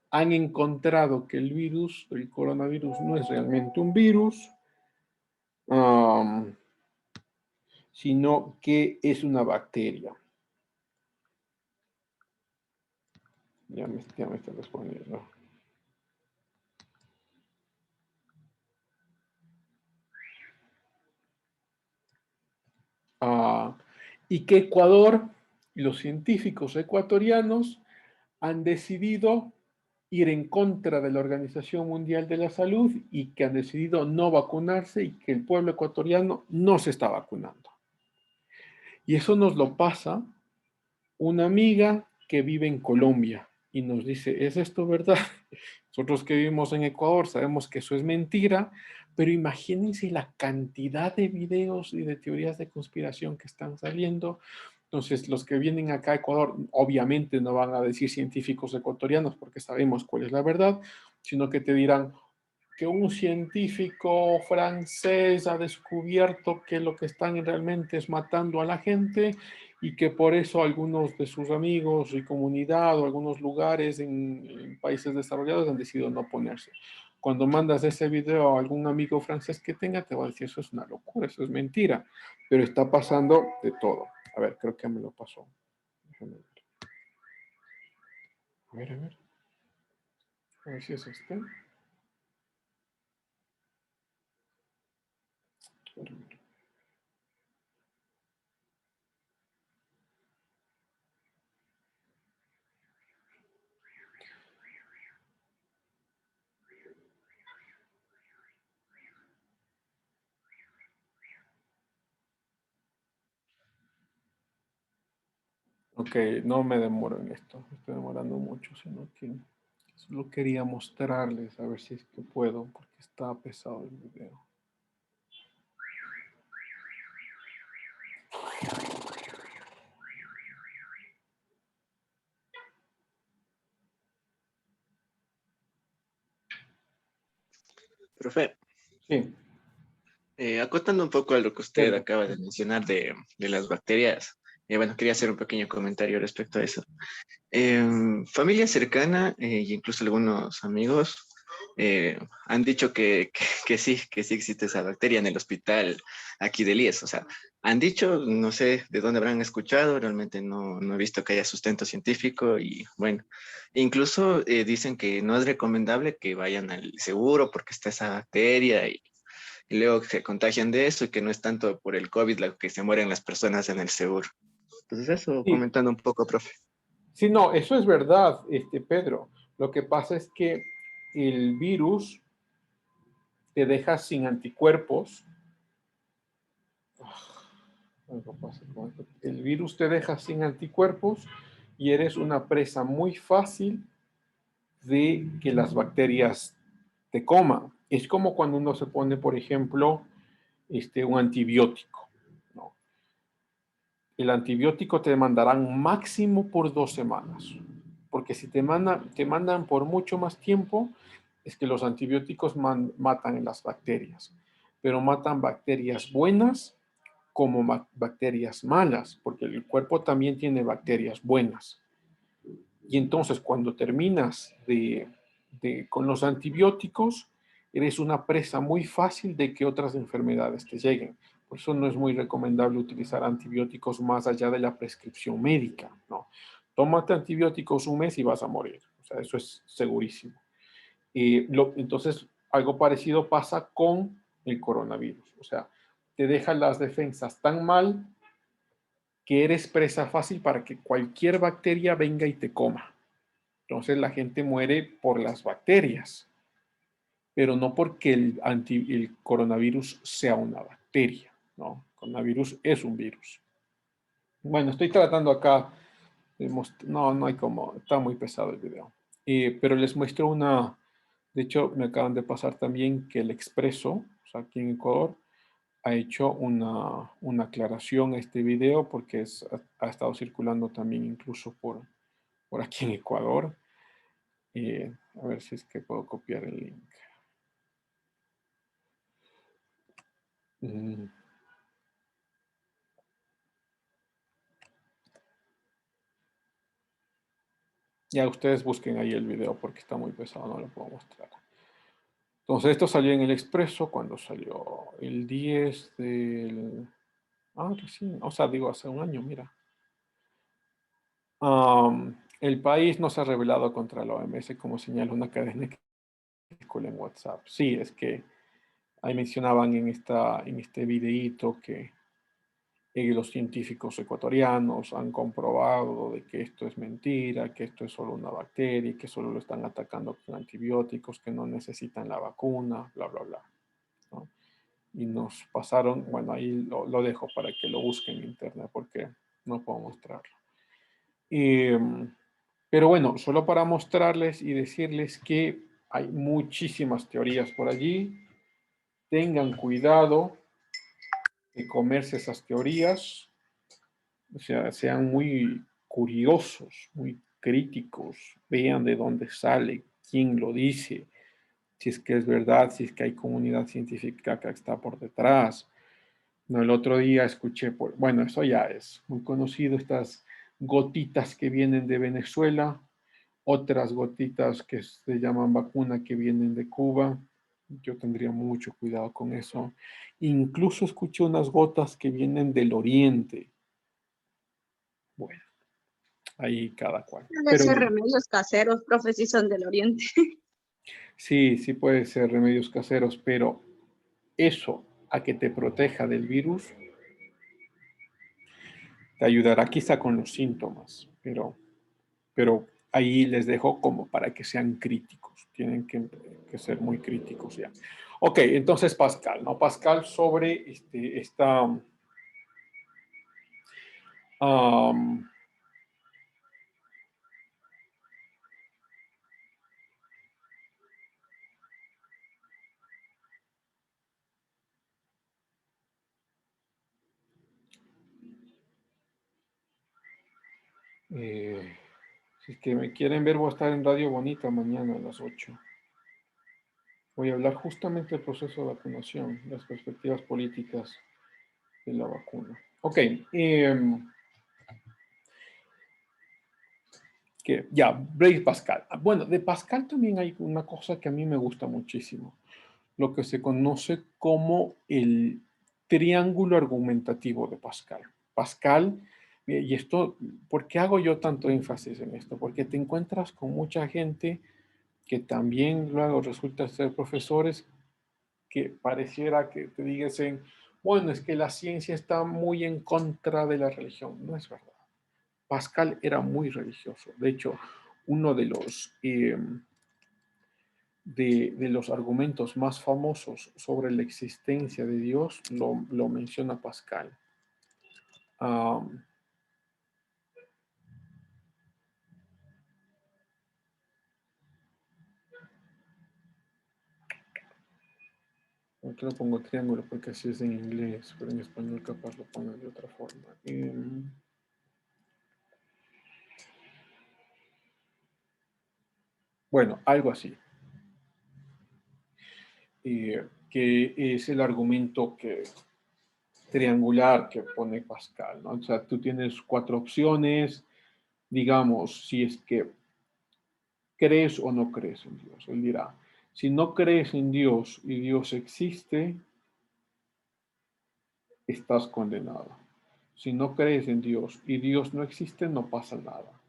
han encontrado que el coronavirus, no es realmente un virus, sino que es una bacteria. Ya me está respondiendo. Y que Ecuador, los científicos ecuatorianos han decidido ir en contra de la Organización Mundial de la Salud y que han decidido no vacunarse y que el pueblo ecuatoriano no se está vacunando. Y eso nos lo pasa una amiga que vive en Colombia y nos dice, ¿es esto verdad? Nosotros que vivimos en Ecuador sabemos que eso es mentira, pero imagínense la cantidad de videos y de teorías de conspiración que están saliendo. Entonces, los que vienen acá a Ecuador obviamente no van a decir científicos ecuatorianos porque sabemos cuál es la verdad, sino que te dirán, que un científico francés ha descubierto que lo que están realmente es matando a la gente y que por eso algunos de sus amigos y comunidad o algunos lugares en países desarrollados han decidido no ponerse. Cuando mandas ese video a algún amigo francés que tenga, te va a decir, eso es una locura, eso es mentira, pero está pasando de todo. A ver, creo que me lo pasó. Déjame ver. A ver, a ver. A ver si es este. Ok, no me demoro en esto, me estoy demorando mucho, sino que solo quería mostrarles a ver si es que puedo, porque está pesado el video. Profe, Sí, acotando un poco a lo que usted Pedro. acaba de mencionar de las bacterias, bueno, quería hacer un pequeño comentario respecto a eso. Familia cercana y incluso algunos amigos han dicho que sí existe esa bacteria en el hospital aquí de IES. O sea, han dicho, no sé de dónde habrán escuchado, realmente no he visto que haya sustento científico y bueno, incluso dicen que no es recomendable que vayan al seguro porque está esa bacteria y luego se contagian de eso y que no es tanto por el COVID lo que se mueren las personas en el seguro. Entonces eso, Sí, comentando un poco, profe. sí, no, eso es verdad, Pedro. Lo que pasa es que el virus te deja sin anticuerpos. Algo pasa con esto. El virus te deja sin anticuerpos y eres una presa muy fácil de que las bacterias te coman. Es como cuando uno se pone, por ejemplo, un antibiótico, ¿no? El antibiótico te mandarán máximo por 2 semanas, porque si te mandan por mucho más tiempo, es que los antibióticos matan las bacterias, pero matan bacterias buenas como bacterias malas, porque el cuerpo también tiene bacterias buenas. Y entonces cuando terminas con los antibióticos, eres una presa muy fácil de que otras enfermedades te lleguen. Por eso no es muy recomendable utilizar antibióticos más allá de la prescripción médica, ¿no? Tómate antibióticos un mes y vas a morir. O sea, eso es segurísimo. Entonces, algo parecido pasa con el coronavirus. O sea, te deja las defensas tan mal que eres presa fácil para que cualquier bacteria venga y te coma. Entonces la gente muere por las bacterias, pero no porque el coronavirus sea una bacteria, ¿no? El coronavirus es un virus. Bueno, estoy tratando acá de no hay como, está muy pesado el video. Pero les muestro de hecho me acaban de pasar también que el Expreso, o sea, aquí en Ecuador, ha hecho una aclaración a este video porque ha estado circulando también incluso por aquí en Ecuador. A ver si es que puedo copiar el link. Mm, Ya ustedes busquen ahí el video porque está muy pesado, no lo puedo mostrar. Entonces esto salió en el Expreso cuando salió el 10 del... Ah, recién, o sea, digo, hace un año, mira. El país no se ha rebelado contra la OMS como señala una cadena que circula en WhatsApp. Sí, es que ahí mencionaban en este videíto que los científicos ecuatorianos han comprobado de que esto es mentira, que esto es solo una bacteria, que solo lo están atacando con antibióticos, que no necesitan la vacuna, bla, bla, bla, ¿no? Y nos pasaron, bueno, ahí lo dejo para que lo busquen en internet porque no puedo mostrarlo. Pero bueno, solo para mostrarles y decirles que hay muchísimas teorías por allí. Tengan cuidado de comerse esas teorías. O sea, sean muy curiosos, muy críticos, vean de dónde sale, quién lo dice. si es que es verdad, si es que hay comunidad científica que está por detrás. No, el otro día escuché, bueno, eso ya es muy conocido, estas gotitas que vienen de Venezuela, otras gotitas que se llaman vacuna que vienen de Cuba. Yo tendría mucho cuidado con eso. Incluso escuché unas gotas que vienen del oriente. Bueno, ahí cada cual. Debe Pero ser remedios caseros, profe, si son del oriente. sí, sí puede ser remedios caseros, pero eso a que te proteja del virus te ayudará quizá con los síntomas, pero ahí les dejo como para que sean críticos. Tienen que ser muy críticos ya. Ok, entonces Pascal, ¿no? Pascal sobre esta... si es que me quieren ver, voy a estar en Radio Bonita mañana a las 8. Voy a hablar justamente del proceso de vacunación, las perspectivas políticas de la vacuna. Ok, que ya, Blaise Pascal. Bueno, de Pascal también hay una cosa que a mí me gusta muchísimo, lo que se conoce como el triángulo argumentativo de Pascal. Pascal, y esto, ¿por qué hago yo tanto énfasis en esto? Porque te encuentras con mucha gente que también luego resulta ser profesores que pareciera que te digan, bueno, es que la ciencia está muy en contra de la religión. No es verdad. Pascal era muy religioso. De hecho, uno de los argumentos más famosos sobre la existencia de Dios lo menciona Pascal. Aquí lo pongo triángulo porque así es en inglés, pero en español capaz lo pongo de otra forma. Bueno, algo así. Que es el argumento triangular que pone Pascal, ¿no? O sea, tú tienes 4 opciones, digamos, si es que crees o no crees en Dios. Él dirá, si no crees en Dios y Dios existe, estás condenado. Si no crees en Dios y Dios no existe, no pasa nada.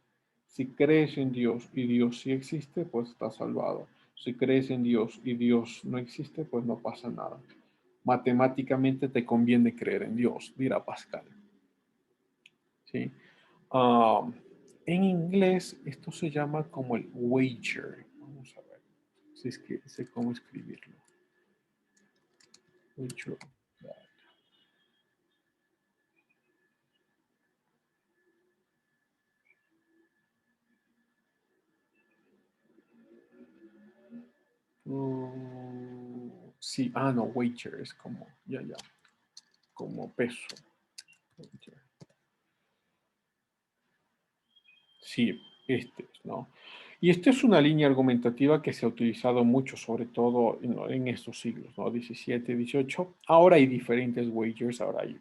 Si crees en Dios y Dios sí existe, pues estás salvado. Si crees en Dios y Dios no existe, pues no pasa nada. Matemáticamente te conviene creer en Dios, dirá Pascal. ¿Sí? En inglés esto se llama como el wager. Vamos a ver si es que sé cómo escribirlo. Wager. Sí, no, wager es como, ya, como peso. Wager. Sí, ¿no? Y esta es una línea argumentativa que se ha utilizado mucho, sobre todo en estos siglos, ¿no? 17, 18. Ahora hay diferentes wagers, ahora hay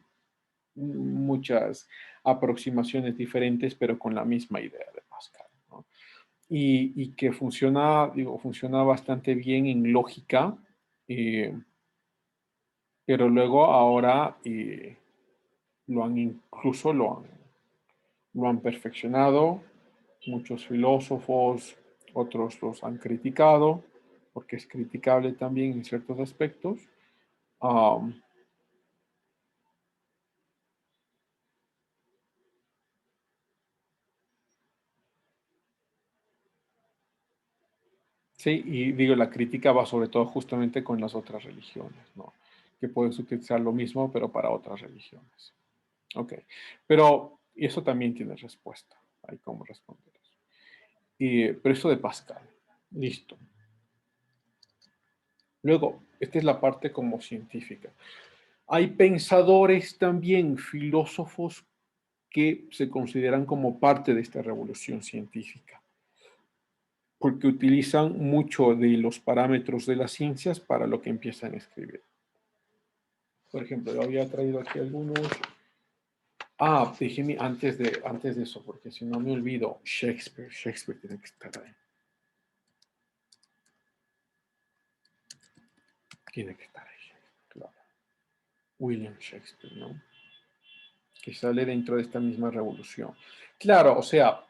muchas aproximaciones diferentes, pero con la misma idea de Pascal, ¿no? Y que funciona bastante bien en lógica, pero luego ahora lo han perfeccionado. Muchos filósofos, otros los han criticado, porque es criticable también en ciertos aspectos. Sí, y digo, la crítica va sobre todo justamente con las otras religiones, ¿no? Que puedes utilizar lo mismo, pero para otras religiones. Ok, pero eso también tiene respuesta. Hay cómo responder eso. Pero eso de Pascal, listo. Luego, esta es la parte como científica. Hay pensadores también, filósofos, que se consideran como parte de esta revolución científica. porque utilizan mucho de los parámetros de las ciencias para lo que empiezan a escribir. Por ejemplo, yo había traído aquí algunos. Ah, déjeme antes de eso, porque si no me olvido, Shakespeare tiene que estar ahí. Tiene que estar ahí, claro. William Shakespeare, ¿no? Que sale dentro de esta misma revolución. Claro, o sea,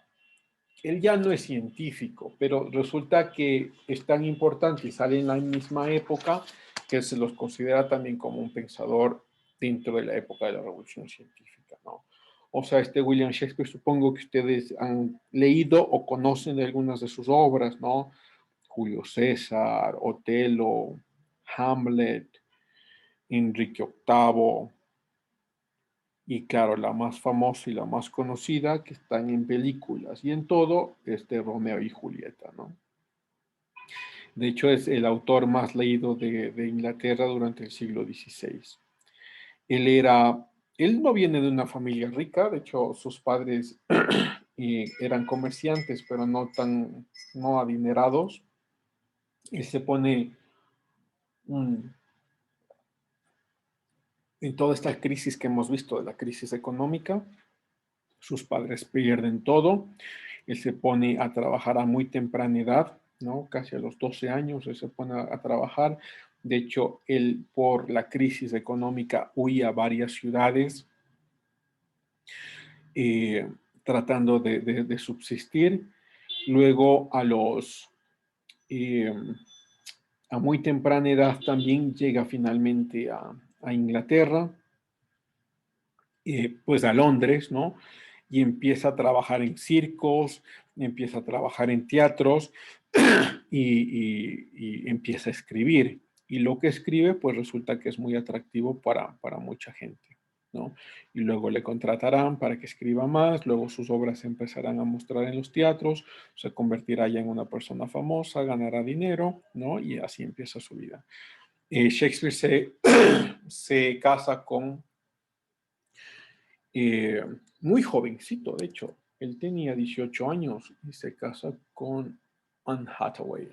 él ya no es científico, pero resulta que es tan importante y sale en la misma época que se los considera también como un pensador dentro de la época de la revolución científica, ¿no? O sea, este William Shakespeare, supongo que ustedes han leído o conocen de algunas de sus obras, ¿no? Julio César, Otelo, Hamlet, Enrique VIII, y claro, la más famosa y la más conocida, que están en películas y en todo, es de Romeo y Julieta, ¿no? De hecho, es el autor más leído de Inglaterra durante el siglo XVI. Él no viene de una familia rica, de hecho, sus padres eran comerciantes, pero no adinerados. Él se pone en toda esta crisis que hemos visto, de la crisis económica. Sus padres pierden todo. Él se pone a trabajar a muy temprana edad, ¿no? Casi a los 12 años él se pone a trabajar. De hecho, él por la crisis económica huía a varias ciudades tratando de subsistir. Luego a muy temprana edad también llega finalmente a Inglaterra, pues a Londres, ¿no? Y empieza a trabajar en circos, empieza a trabajar en teatros y empieza a escribir. Y lo que escribe, pues resulta que es muy atractivo para mucha gente, ¿no? Y luego le contratarán para que escriba más, luego sus obras se empezarán a mostrar en los teatros, se convertirá ya en una persona famosa, ganará dinero, ¿no? Y así empieza su vida. Shakespeare se casa con muy jovencito, de hecho. Él tenía 18 años y se casa con Anne Hathaway.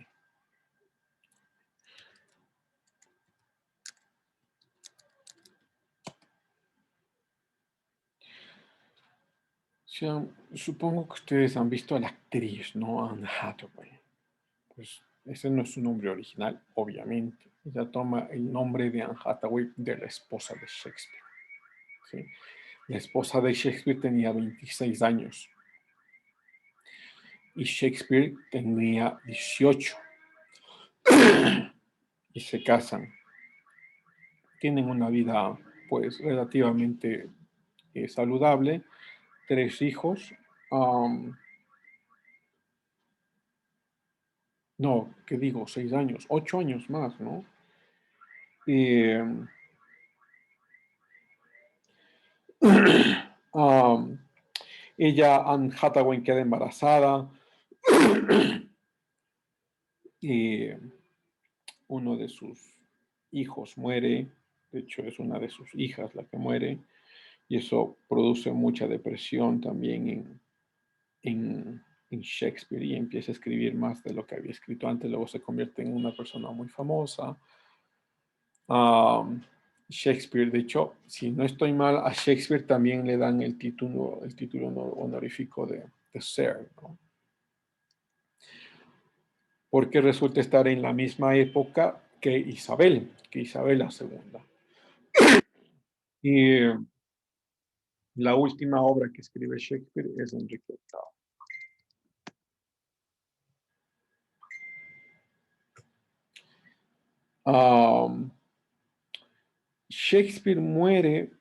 O sea, supongo que ustedes han visto a la actriz, ¿no? Anne Hathaway. Pues ese no es su nombre original, obviamente. Ella toma el nombre de Anne Hathaway de la esposa de Shakespeare. ¿Sí? La esposa de Shakespeare tenía 26 años y Shakespeare tenía 18 y se casan. Tienen una vida pues relativamente saludable, 3 hijos. No, ¿qué digo? 6 años, 8 años más, ¿no? Ella, Anne Hathaway, queda embarazada. Uno de sus hijos muere, de hecho es una de sus hijas la que muere, y eso produce mucha depresión también en Shakespeare y empieza a escribir más de lo que había escrito antes, luego se convierte en una persona muy famosa. Shakespeare, de hecho, si no estoy mal, a Shakespeare también le dan el título honorífico de Sir, ¿no? Porque resulta estar en la misma época que Isabel II. Y la última obra que escribe Shakespeare es Enrique VIII. Shakespeare muere,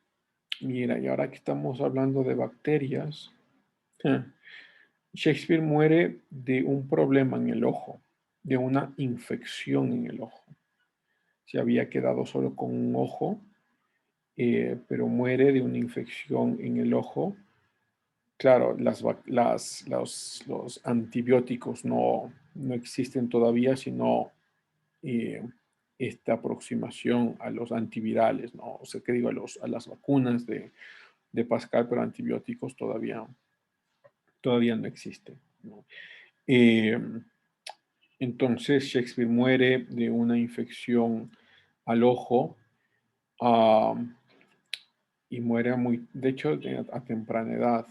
mira, y ahora que estamos hablando de bacterias, Shakespeare muere de un problema en el ojo, de una infección en el ojo. Se había quedado solo con un ojo, pero muere de una infección en el ojo. Claro, los antibióticos no existen todavía, sino esta aproximación a los antivirales, ¿no? O sea, que digo, a las vacunas de Pascal, pero antibióticos todavía no existen, ¿no? Entonces Shakespeare muere de una infección al ojo, y muere de hecho, a temprana edad,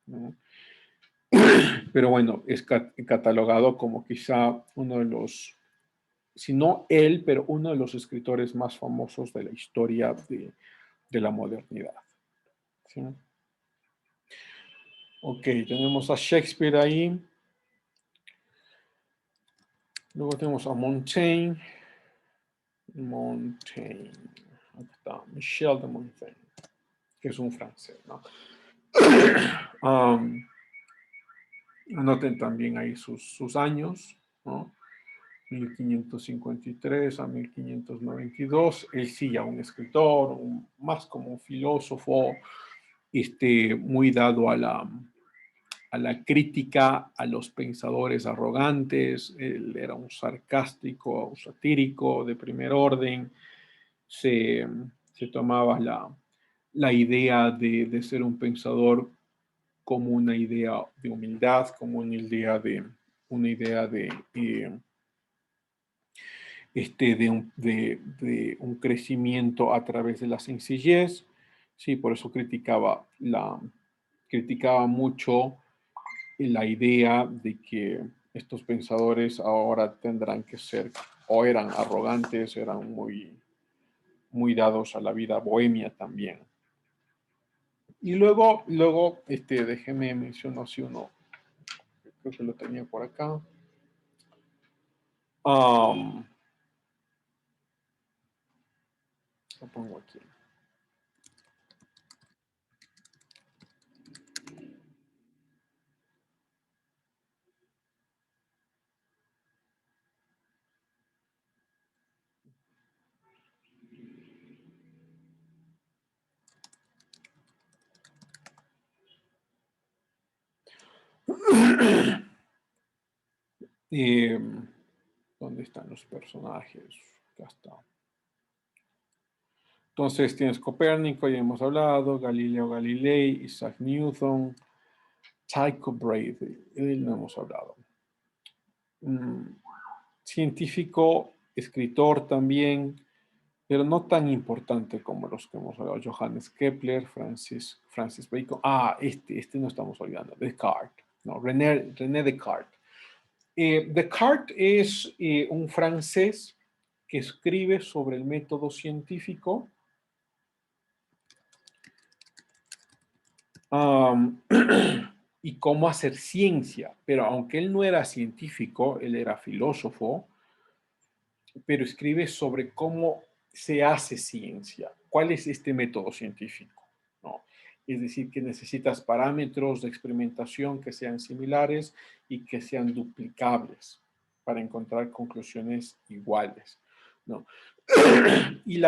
¿no? Pero bueno, es catalogado como quizá uno de los, si no él, pero uno de los escritores más famosos de la historia de la modernidad. ¿Sí? Ok, tenemos a Shakespeare ahí. Luego tenemos a Montaigne. Montaigne. Aquí está, Michel de Montaigne, que es un francés, ¿no? Anoten también ahí sus años, ¿no? 1553 a 1592. Él sí, ya un escritor, más como un filósofo, muy dado a la crítica a los pensadores arrogantes. Él era un sarcástico, un satírico de primer orden. Se tomaba la idea de ser un pensador como una idea de humildad, como una idea de un crecimiento a través de la sencillez. Sí, por eso criticaba mucho la idea de que estos pensadores ahora tendrán que ser, o eran arrogantes, eran muy dados a la vida bohemia también. Y luego déjeme mencionar si uno, creo que lo tenía por acá. Lo pongo aquí. ¿Dónde están los personajes? Acá está. Entonces tienes Copérnico, ya hemos hablado, Galileo Galilei, Isaac Newton, Tycho Brahe, él no hemos hablado. Científico, escritor también, pero no tan importante como los que hemos hablado. Johannes Kepler, Francis Bacon. Este no estamos olvidando, Descartes, no, René Descartes. Descartes es un francés que escribe sobre el método científico. Y cómo hacer ciencia, pero aunque él no era científico, él era filósofo, pero escribe sobre cómo se hace ciencia, cuál es este método científico, ¿no? Es decir, que necesitas parámetros de experimentación que sean similares y que sean duplicables para encontrar conclusiones iguales, ¿no? Y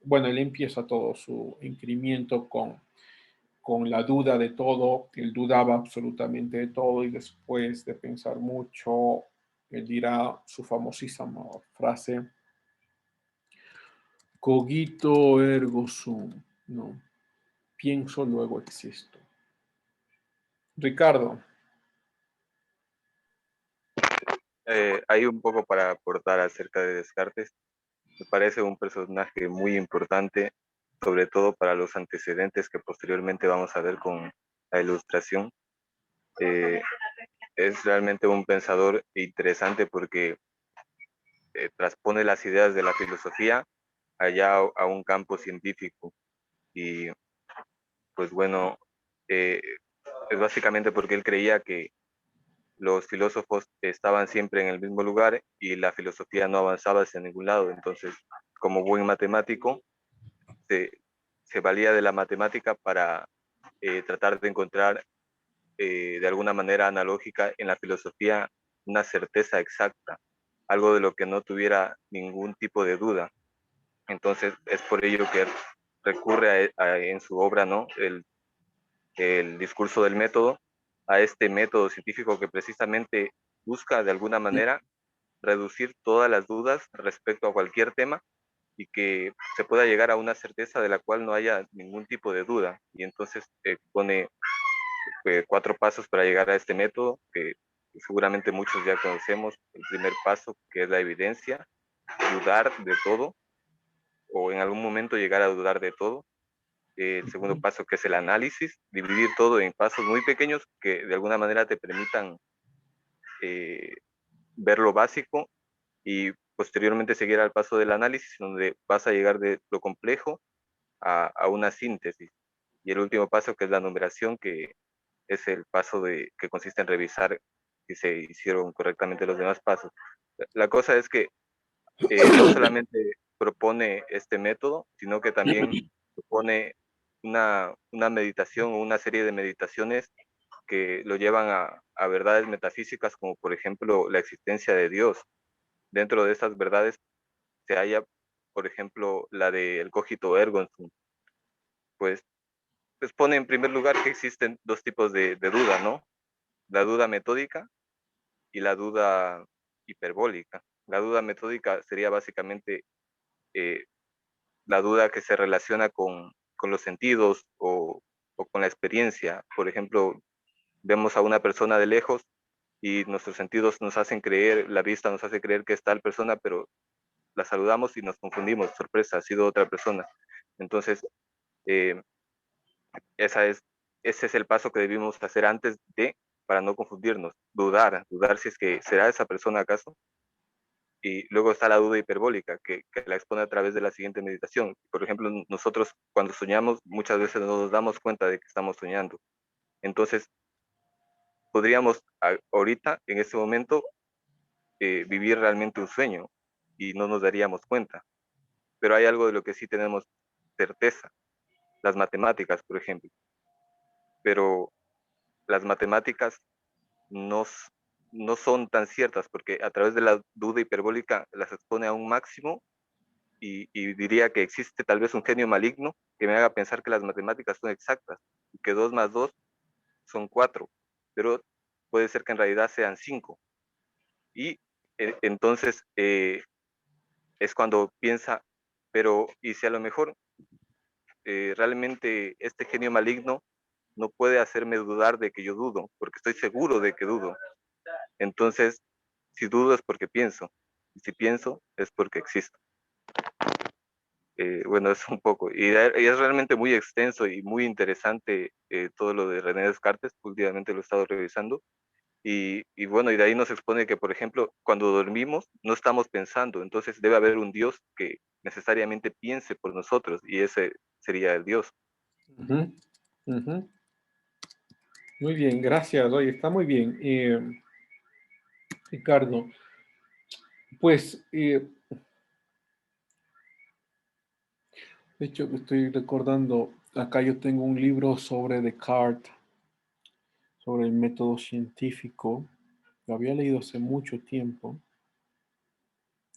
bueno, él empieza todo su incremento con la duda de todo. Él dudaba absolutamente de todo y después de pensar mucho, él dirá su famosísima frase, cogito ergo sum, ¿no? Pienso, luego existo. Ricardo. Hay un poco para aportar acerca de Descartes. Me parece un personaje muy importante, sobre todo para los antecedentes que posteriormente vamos a ver con la Ilustración. Es realmente un pensador interesante porque transpone las ideas de la filosofía allá a un campo científico. Y pues bueno, es básicamente porque él creía que los filósofos estaban siempre en el mismo lugar y la filosofía no avanzaba hacia ningún lado. Entonces, como buen matemático, se, se valía de la matemática para tratar de encontrar de alguna manera analógica en la filosofía una certeza exacta, algo de lo que no tuviera ningún tipo de duda. Entonces, es por ello que recurre en su obra, ¿no? El discurso del método, a este método científico que precisamente busca de alguna manera reducir todas las dudas respecto a cualquier tema y que se pueda llegar a una certeza de la cual no haya ningún tipo de duda. Y entonces pone 4 pasos para llegar a este método, que seguramente muchos ya conocemos el primer paso, que es la evidencia, dudar de todo, o en algún momento llegar a dudar de todo. El segundo paso, que es el análisis, dividir todo en pasos muy pequeños que de alguna manera te permitan ver lo básico y posteriormente seguir al paso del análisis, donde vas a llegar de lo complejo a una síntesis. Y el último paso, que es la numeración, que es el paso que consiste en revisar si se hicieron correctamente los demás pasos. La cosa es que no solamente propone este método, sino que también propone una meditación o una serie de meditaciones que lo llevan a verdades metafísicas, como por ejemplo la existencia de Dios. Dentro de esas verdades se halla, por ejemplo, la del cogito ergo sum. Pues pone en primer lugar que existen dos tipos de duda, ¿no? La duda metódica y la duda hiperbólica. La duda metódica sería básicamente eh, la duda que se relaciona con los sentidos o con la experiencia. Por ejemplo, vemos a una persona de lejos y nuestros sentidos nos hacen creer, la vista nos hace creer que es tal persona, pero la saludamos y nos confundimos, sorpresa, ha sido otra persona. Entonces, eh, ese es el paso que debimos hacer antes para no confundirnos, dudar si es que será esa persona acaso. Y luego está la duda hiperbólica, que la expone a través de la siguiente meditación. Por ejemplo, nosotros cuando soñamos, muchas veces no nos damos cuenta de que estamos soñando. Entonces, podríamos ahorita, en este momento, vivir realmente un sueño y no nos daríamos cuenta. Pero hay algo de lo que sí tenemos certeza, las matemáticas, por ejemplo. Pero las matemáticas no, no son tan ciertas porque a través de la duda hiperbólica las expone a un máximo y diría que existe tal vez un genio maligno que me haga pensar que las matemáticas son exactas y que 2 más 2 son 4, pero puede ser que en realidad sean 5. Y entonces es cuando piensa, pero ¿y si a lo mejor realmente este genio maligno no puede hacerme dudar de que yo dudo, porque estoy seguro de que dudo? Entonces, si dudo es porque pienso, y si pienso es porque existo. Bueno, es un poco, y es realmente muy extenso y muy interesante todo lo de René Descartes. Últimamente lo he estado revisando, y bueno, y de ahí nos expone que, por ejemplo, cuando dormimos no estamos pensando, entonces debe haber un Dios que necesariamente piense por nosotros, y ese sería el Dios. Ujú, ujú. Muy bien, gracias. Oye, está muy bien. Ricardo, pues, de hecho, estoy recordando, acá yo tengo un libro sobre Descartes, sobre el método científico. Lo había leído hace mucho tiempo.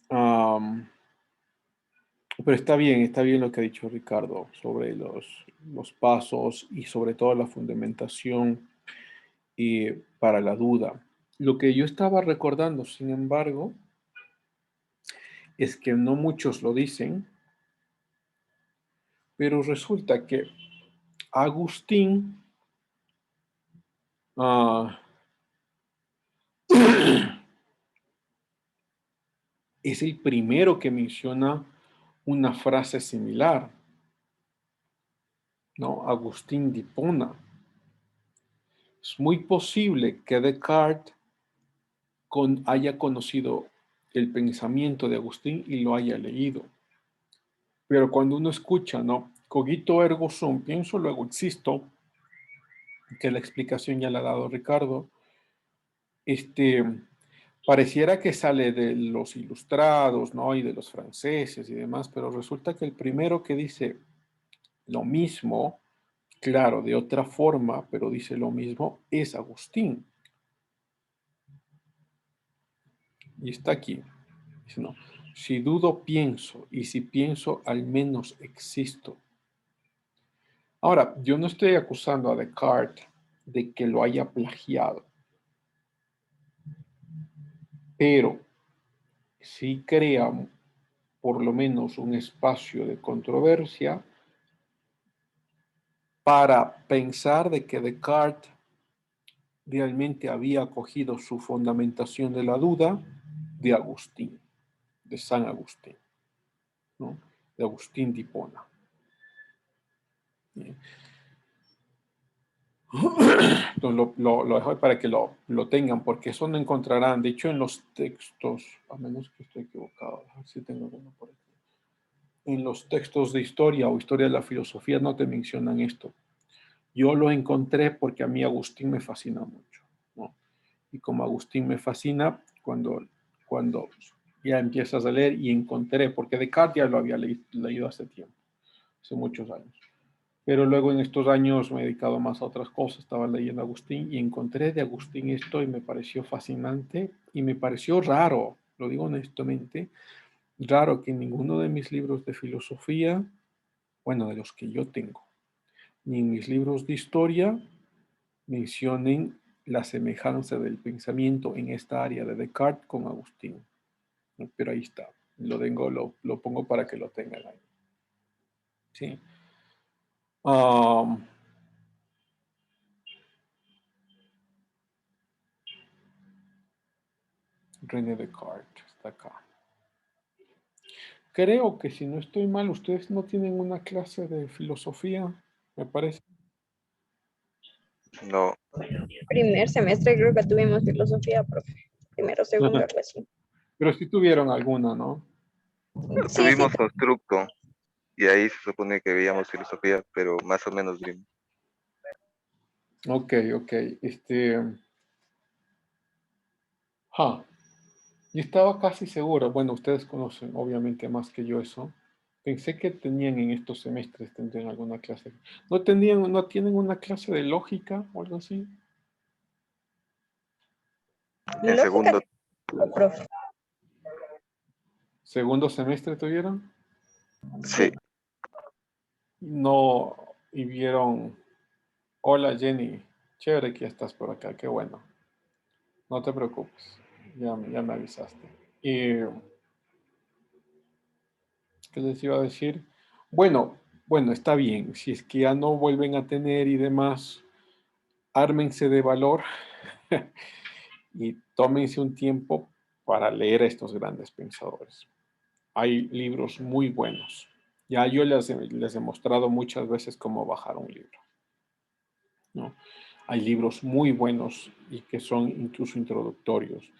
Pero está bien lo que ha dicho Ricardo sobre los pasos y sobre todo la fundamentación para la duda. Lo que yo estaba recordando, sin embargo, es que no muchos lo dicen, pero resulta que Agustín es el primero que menciona una frase similar, ¿no? Agustín de Hipona. Es muy posible que Descartes haya conocido el pensamiento de Agustín y lo haya leído. Pero cuando uno escucha, ¿no? Cogito ergo sum, pienso, luego existo, que la explicación ya la ha dado Ricardo, pareciera que sale de los ilustrados, ¿no? Y de los franceses y demás, pero resulta que el primero que dice lo mismo, claro, de otra forma, pero dice lo mismo, es Agustín. Y está aquí. Dice, no, si dudo, pienso, y si pienso, al menos existo. Ahora, yo no estoy acusando a Descartes de que lo haya plagiado, pero sí crea por lo menos un espacio de controversia para pensar de que Descartes realmente había cogido su fundamentación de la duda de Agustín, de San Agustín, ¿no? De Agustín de Hipona. Bien. Entonces lo dejo ahí para que lo tengan, porque eso no encontrarán. De hecho, en los textos, a menos que esté equivocado, a ver si tengo alguno por aquí. En los textos de historia o historia de la filosofía no te mencionan esto. Yo lo encontré porque a mí Agustín me fascina mucho, ¿no? Y como Agustín me fascina, cuando ya empiezas a leer y encontré, porque Descartes ya lo había leído hace tiempo, hace muchos años. Pero luego en estos años me he dedicado más a otras cosas, estaba leyendo a Agustín y encontré de Agustín esto y me pareció fascinante y me pareció raro, lo digo honestamente, raro que en ninguno de mis libros de filosofía, bueno, de los que yo tengo, ni en mis libros de historia mencionen la semejanza del pensamiento en esta área de Descartes con Agustín. ¿No? Pero ahí está, lo pongo para que lo tengan ahí. ¿Sí? René Descartes está acá. Creo que si no estoy mal, ustedes no tienen una clase de filosofía, me parece. No, Primer semestre creo que tuvimos filosofía, profe. Primero, segundo, algo así. Pero sí tuvieron alguna, ¿no? Sí, sí, tuvimos constructo y ahí se supone que veíamos filosofía, pero más o menos vimos. Ok. Yo estaba casi seguro, bueno, ustedes conocen obviamente más que yo eso. Pensé que tenían en estos semestres, tendrían alguna clase. ¿No tienen una clase de lógica o algo así? En lógica, segundo, profe. ¿Segundo semestre tuvieron? sí, No, y vieron, hola Jenny, chévere que ya estás por acá, qué bueno. No te preocupes, ya me avisaste. Y, ¿qué les iba a decir? Bueno, está bien, si es que ya no vuelven a tener y demás, ármense de valor y tómense un tiempo para leer a estos grandes pensadores. Hay libros muy buenos. Ya yo les he mostrado muchas veces cómo bajar un libro, ¿no? Hay libros muy buenos y que son incluso introductorios.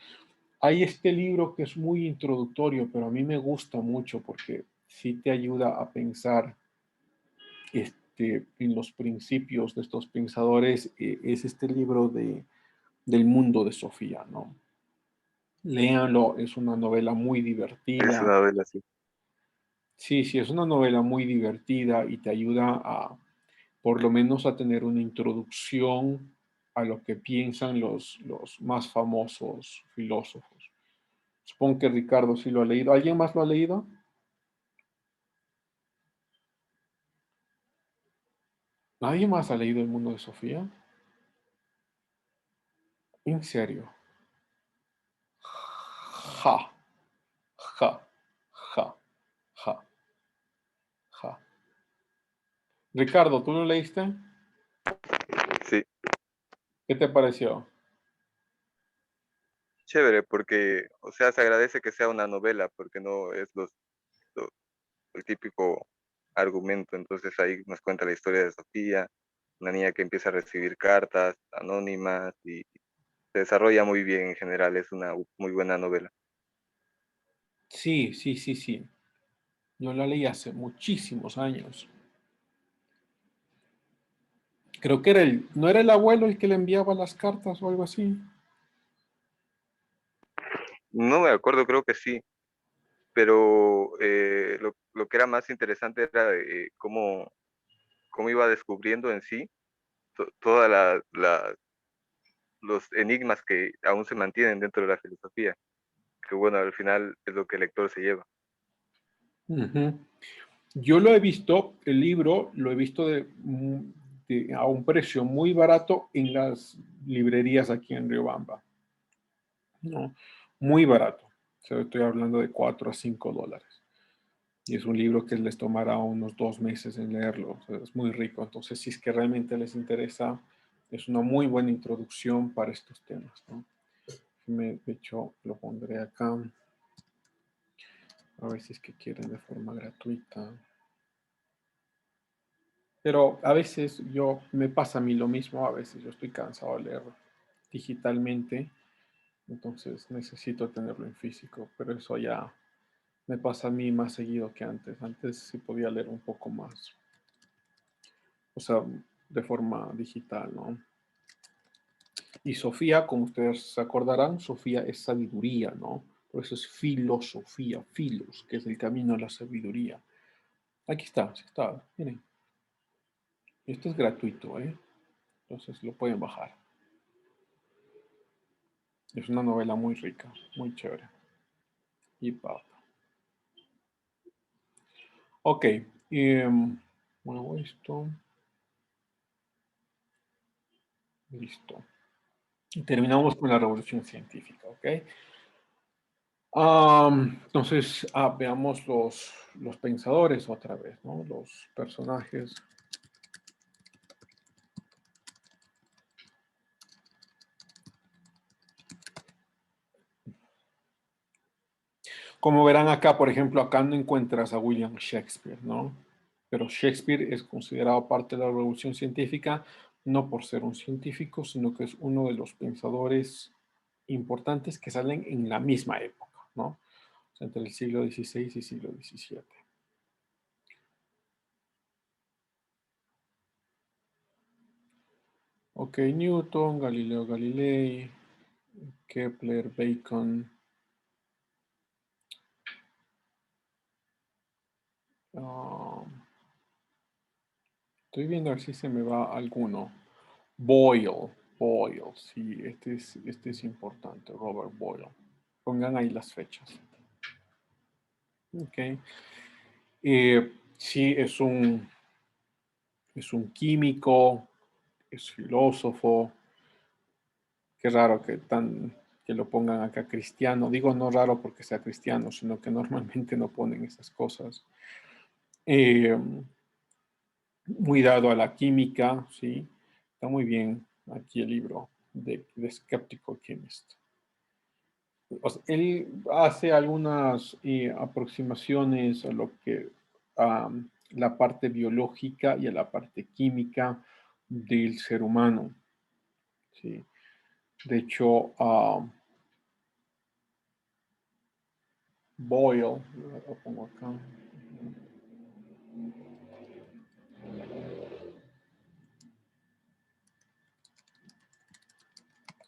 Hay este libro que es muy introductorio, pero a mí me gusta mucho porque sí te ayuda a pensar en los principios de estos pensadores. Es este libro del mundo de Sofía, ¿no? Léanlo, es una novela muy es divertida. una novela así. Sí, es una novela muy divertida y te ayuda por lo menos a tener una introducción a lo que piensan los más famosos filósofos. Supongo que Ricardo sí lo ha leído. ¿Alguien más lo ha leído? ¿Nadie más ha leído El mundo de Sofía? ¿En serio? Ja, ja, ja, ja, ja. Ricardo, ¿tú lo leíste? Sí, ¿Qué te pareció? chévere, porque, o sea, se agradece que sea una novela, porque no es lo- el típico argumento. Entonces ahí nos cuenta la historia de Sofía, una niña que empieza a recibir cartas anónimas y se desarrolla muy bien en general, es una muy buena novela. Sí. Yo la leí hace muchísimos años. Creo que ¿no era el abuelo el que le enviaba las cartas o algo así? No me acuerdo, creo que sí, pero lo que era más interesante era cómo iba descubriendo en sí todas los enigmas que aún se mantienen dentro de la filosofía, que bueno, al final es lo que el lector se lleva. Ujú. Yo lo he visto, el libro, lo he visto a un precio muy barato en las librerías aquí en Riobamba, ¿no? Muy barato. O sea, estoy hablando de $4 a $5. Y es un libro que les tomará unos 2 meses en leerlo. O sea, es muy rico. Entonces, si es que realmente les interesa, es una muy buena introducción para estos temas, ¿no? De hecho, lo pondré acá. A ver si es que quieren de forma gratuita. Pero a veces me pasa a mí lo mismo, a veces yo estoy cansado de leer digitalmente, entonces necesito tenerlo en físico, pero eso ya me pasa a mí más seguido que antes. Antes sí podía leer un poco más, o sea, de forma digital, ¿no? Y Sofía, como ustedes se acordarán, Sofía es sabiduría, ¿no? Por eso es filosofía, filos, que es el camino a la sabiduría. Aquí está, sí está, miren. Esto es gratuito, ¿eh? Entonces lo pueden bajar. Es una novela muy rica, muy chévere. Y pop. Ok. Bueno, esto. Listo. Y terminamos con la revolución científica, ¿ok? Entonces, veamos los pensadores otra vez, ¿no? Los personajes. Como verán acá, por ejemplo, acá no encuentras a William Shakespeare, ¿no? Pero Shakespeare es considerado parte de la revolución científica, no por ser un científico, sino que es uno de los pensadores importantes que salen en la misma época, ¿no? O sea, entre el siglo XVI y siglo XVII. Ok, Newton, Galileo Galilei, Kepler, Bacon. Estoy viendo a ver si se me va alguno. Boyle, sí, este es importante, Robert Boyle. Pongan ahí las fechas. Ok. Sí, es un químico, es filósofo. Qué raro que lo pongan acá cristiano. Digo no raro porque sea cristiano, sino que normalmente no ponen esas cosas. Muy dado a la química, ¿sí? Está muy bien aquí el libro de The Skeptical Chemist. O sea, él hace algunas aproximaciones a lo que la parte biológica y a la parte química del ser humano. ¿Sí? De hecho, Boyle, lo pongo acá.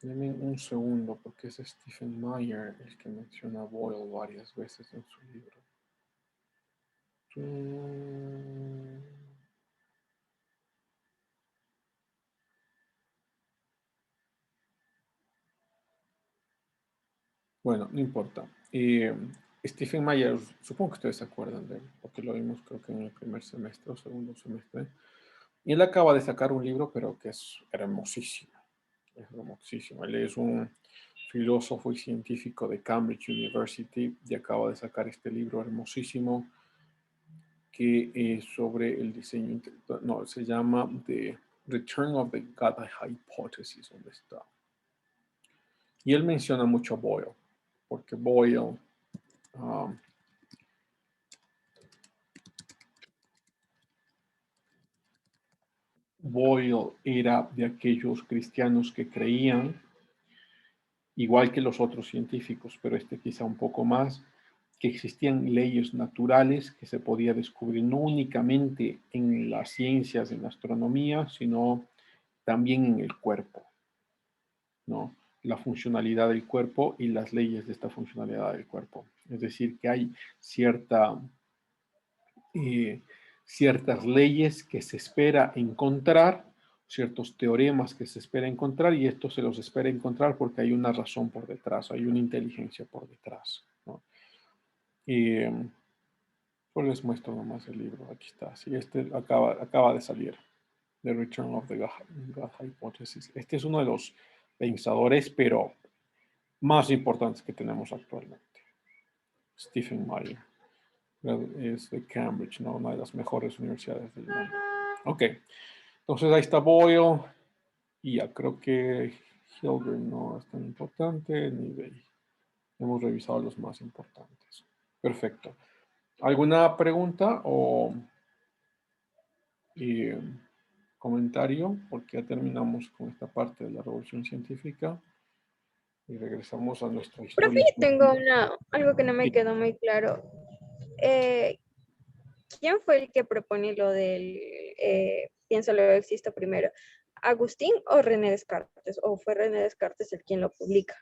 Denme un segundo, porque es Stephen Meyer el que menciona a Boyle varias veces en su libro. Bueno, no importa. Stephen Meyer, supongo que ustedes se acuerdan de él, porque lo vimos creo que en el primer semestre o segundo semestre. Y él acaba de sacar un libro, pero que es hermosísimo. Es hermosísimo. Él es un filósofo y científico de Cambridge University y acaba de sacar este libro hermosísimo que es sobre el diseño, no, se llama The Return of the God Hypothesis, ¿dónde está? Y él menciona mucho a Boyle, porque Boyle Boyle era de aquellos cristianos que creían, igual que los otros científicos, pero este quizá un poco más, que existían leyes naturales que se podía descubrir no únicamente en las ciencias, en la astronomía, sino también en el cuerpo, ¿no? La funcionalidad del cuerpo y las leyes de esta funcionalidad del cuerpo. Es decir, que hay ciertas leyes que se espera encontrar, ciertos teoremas que se espera encontrar, y esto se los espera encontrar porque hay una razón por detrás, hay una inteligencia por detrás, ¿no? Pues les muestro nomás el libro, aquí está, sí, este acaba de salir, The Return of the God Hypothesis. Este es uno de los pensadores, pero más importantes que tenemos actualmente. Stephen Meyer. Es de Cambridge, ¿no? Una de las mejores universidades del mundo. Ok, entonces ahí está Boyle. Y ya creo que Hilbert no es tan importante, ni Bell. Hemos revisado los más importantes. Perfecto. ¿Alguna pregunta o comentario? Porque ya terminamos con esta parte de la revolución científica y regresamos a nuestra Profe, Profe, historia. tengo algo que no me Sí. quedó muy claro. ¿Quién fue el que propone lo del pienso luego existo primero? ¿Agustín o René Descartes? ¿O fue René Descartes el quien lo publica?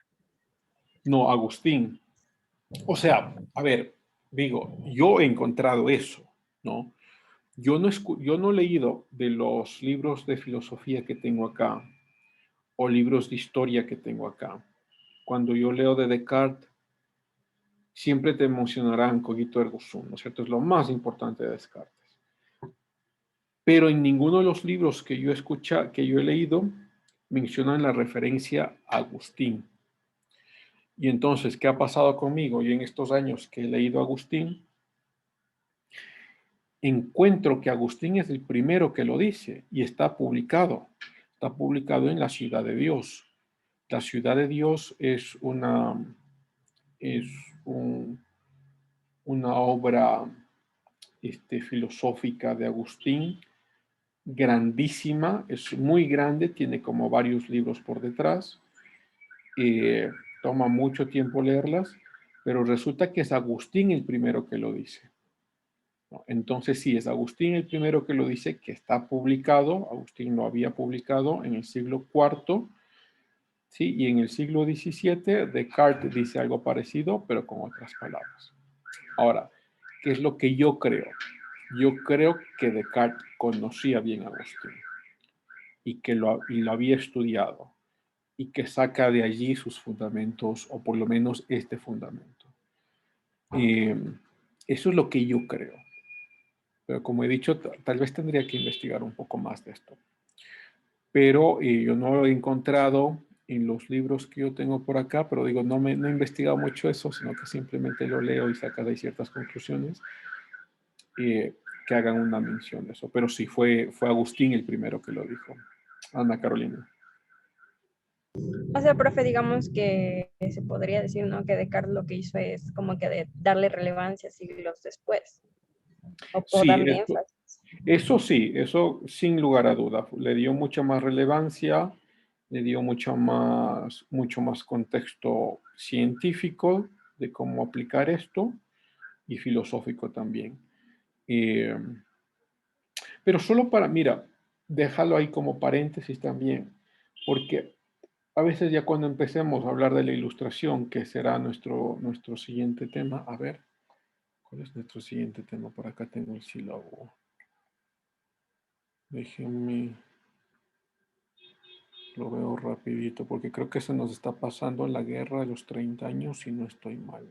No, Agustín. O sea, a ver, digo, yo he encontrado eso, ¿no? Yo no he leído de los libros de filosofía que tengo acá o libros de historia que tengo acá. Cuando yo leo de Descartes, siempre te mencionarán cogito ergo sum, ¿no es cierto? Es lo más importante de Descartes. Pero en ninguno de los libros que yo he leído, mencionan la referencia a Agustín. Y entonces, ¿qué ha pasado conmigo? Y en estos años que he leído a Agustín, encuentro que Agustín es el primero que lo dice y está publicado. Está publicado en La Ciudad de Dios. La Ciudad de Dios es una obra filosófica de Agustín, grandísima, es muy grande, tiene como varios libros por detrás, toma mucho tiempo leerlas, pero resulta que es Agustín el primero que lo dice. ¿No? Entonces sí, es Agustín el primero que lo dice, que está publicado. Agustín lo había publicado en el siglo IV, ¿sí? Y en el siglo XVII Descartes dice algo parecido, pero con otras palabras. Ahora, ¿qué es lo que yo creo? Yo creo que Descartes conocía bien a Agustín y que lo había estudiado y que saca de allí sus fundamentos, o por lo menos este fundamento. Eso es lo que yo creo. Pero como he dicho, tal vez tendría que investigar un poco más de esto. Pero yo no lo he encontrado en los libros que yo tengo por acá, pero digo, no he investigado mucho eso, sino que simplemente lo leo y saca de ahí ciertas conclusiones que hagan una mención de eso. Pero sí, fue Agustín el primero que lo dijo. Ana Carolina. O sea, profe, digamos que se podría decir, ¿no? Que Descartes lo que hizo es como que de darle relevancia siglos después. O Sí, darle énfasis. eso sí, eso sin lugar a duda. Le dio mucha más relevancia, le dio mucho más contexto científico de cómo aplicar esto y filosófico también. Pero solo mira, déjalo ahí como paréntesis también, porque a veces ya cuando empecemos a hablar de la ilustración, que será nuestro siguiente tema, a ver, ¿cuál es nuestro siguiente tema? Por acá tengo el sílabo. Déjenme, lo veo rapidito, porque creo que se nos está pasando la guerra de los 30 años, si no estoy mal.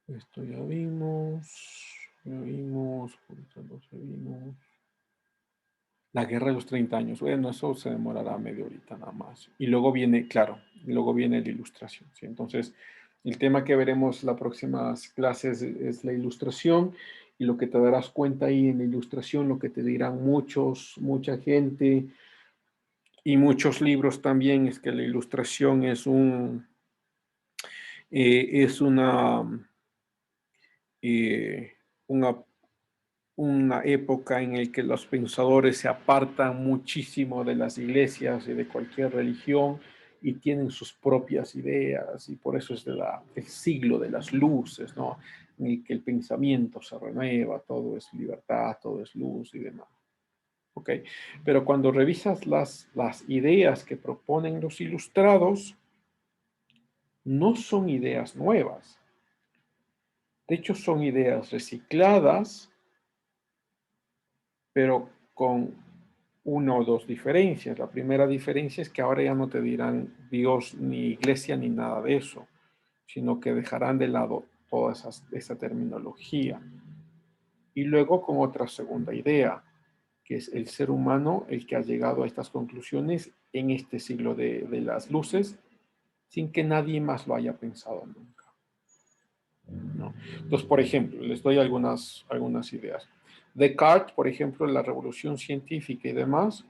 Esto ya vimos. La guerra de los 30 años. Bueno, eso se demorará media horita nada más. Y luego viene, claro, luego viene la ilustración. ¿Sí? Entonces, el tema que veremos las próximas clases es la ilustración, y lo que te darás cuenta ahí en la ilustración, lo que te dirán mucha gente y muchos libros también, es que la ilustración es una época en la que los pensadores se apartan muchísimo de las iglesias y de cualquier religión y tienen sus propias ideas, y por eso es el siglo de las luces, ¿no? En el que el pensamiento se renueva, todo es libertad, todo es luz y demás. ¿Ok? Pero cuando revisas las ideas que proponen los ilustrados, no son ideas nuevas. De hecho, son ideas recicladas, pero con una o dos diferencias. La primera diferencia es que ahora ya no te dirán Dios ni iglesia ni nada de eso, sino que dejarán de lado toda esa terminología. Y luego con otra segunda idea, que es el ser humano el que ha llegado a estas conclusiones en este siglo de las luces, sin que nadie más lo haya pensado nunca. ¿no? Entonces, por ejemplo, les doy algunas ideas. Descartes, por ejemplo, la revolución científica y demás,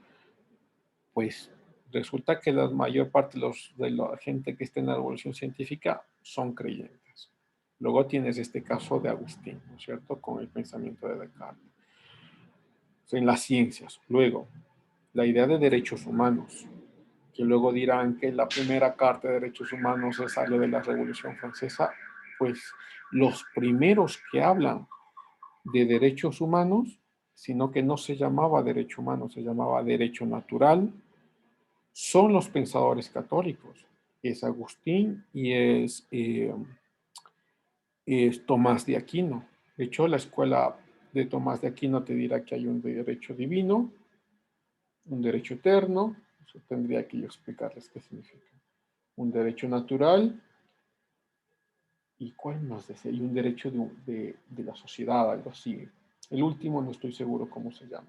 pues resulta que la mayor parte de la gente que está en la revolución científica son creyentes. Luego tienes este caso de Agustín, ¿no es cierto?, con el pensamiento de Descartes. En las ciencias. Luego, la idea de derechos humanos, que luego dirán que la primera carta de derechos humanos sale de la Revolución Francesa, pues los primeros que hablan de derechos humanos, sino que no se llamaba derecho humano, se llamaba derecho natural, son los pensadores católicos. Es Agustín y es Tomás de Aquino. De hecho, la escuela de Tomás de Aquino te dirá que hay un derecho divino, un derecho eterno, eso tendría que yo explicarles qué significa. Un derecho natural, ¿y cuál más decía? Y un derecho de la sociedad, algo así. El último no estoy seguro cómo se llama.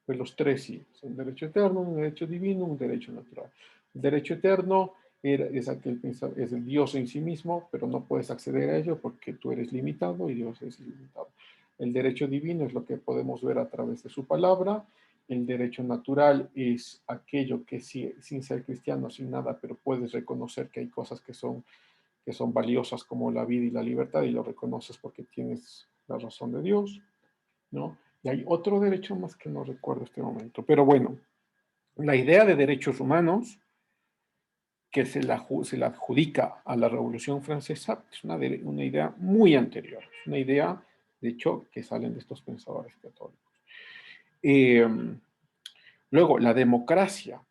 Pues los tres sí, son un derecho eterno, un derecho divino, un derecho natural. El derecho eterno es el Dios en sí mismo, pero no puedes acceder a ello porque tú eres limitado y Dios es ilimitado. El derecho divino es lo que podemos ver a través de su palabra. El derecho natural es aquello que sin ser cristiano, sin nada, pero puedes reconocer que hay cosas que son valiosas como la vida y la libertad y lo reconoces porque tienes la razón de Dios, ¿no? Y hay otro derecho más que no recuerdo este momento, pero bueno, la idea de derechos humanos que se la adjudica a la Revolución Francesa es una idea muy anterior, es una idea, de hecho, que salen de estos pensadores católicos. Luego, la democracia.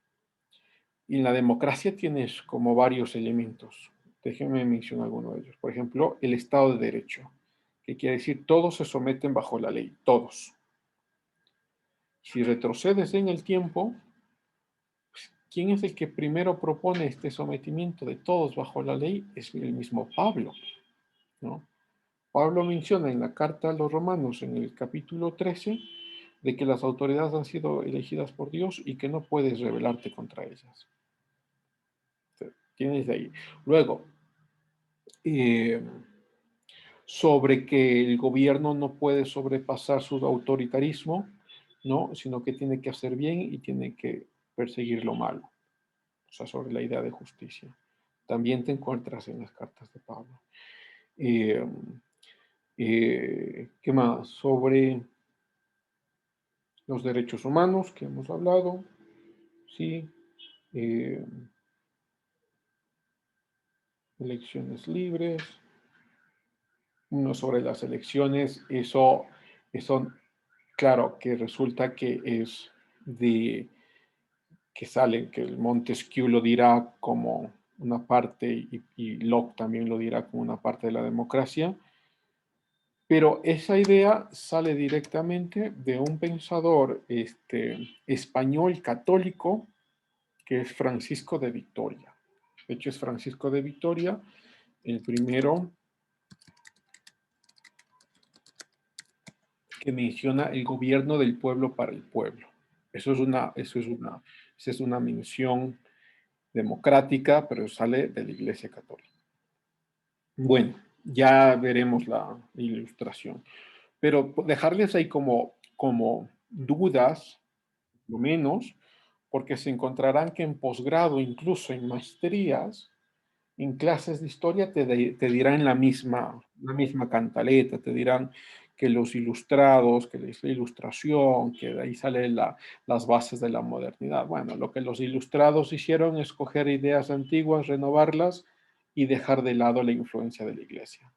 Y en la democracia tienes como varios elementos. Déjenme mencionar alguno de ellos. Por ejemplo, el Estado de Derecho, que quiere decir todos se someten bajo la ley, todos. Si retrocedes en el tiempo, pues, ¿quién es el que primero propone este sometimiento de todos bajo la ley? Es el mismo Pablo, ¿no? Pablo menciona en la carta a los romanos, en el capítulo 13, de que las autoridades han sido elegidas por Dios y que no puedes rebelarte contra ellas. Tienes de ahí. Luego, sobre que el gobierno no puede sobrepasar su autoritarismo, ¿no? Sino que tiene que hacer bien y tiene que perseguir lo malo. O sea, sobre la idea de justicia. También te encuentras en las cartas de Pablo. ¿Qué más? Sobre los derechos humanos que hemos hablado, ¿sí? Elecciones libres. Uno sobre las elecciones, eso claro, que resulta que es que sale, que el Montesquieu lo dirá como una parte y Locke también lo dirá como una parte de la democracia, pero esa idea sale directamente de un pensador español católico que es Francisco de Vitoria. De hecho, es Francisco de Vitoria el primero que menciona el gobierno del pueblo para el pueblo. Esa es una mención democrática, pero sale de la Iglesia Católica. Bueno, ya veremos la ilustración. Pero dejarles ahí como dudas, lo menos, porque se encontrarán que en posgrado, incluso en maestrías, en clases de historia te dirán la misma cantaleta, te dirán que los ilustrados, que la ilustración, que de ahí salen las bases de la modernidad. Bueno, lo que los ilustrados hicieron es coger ideas antiguas, renovarlas y dejar de lado la influencia de la iglesia.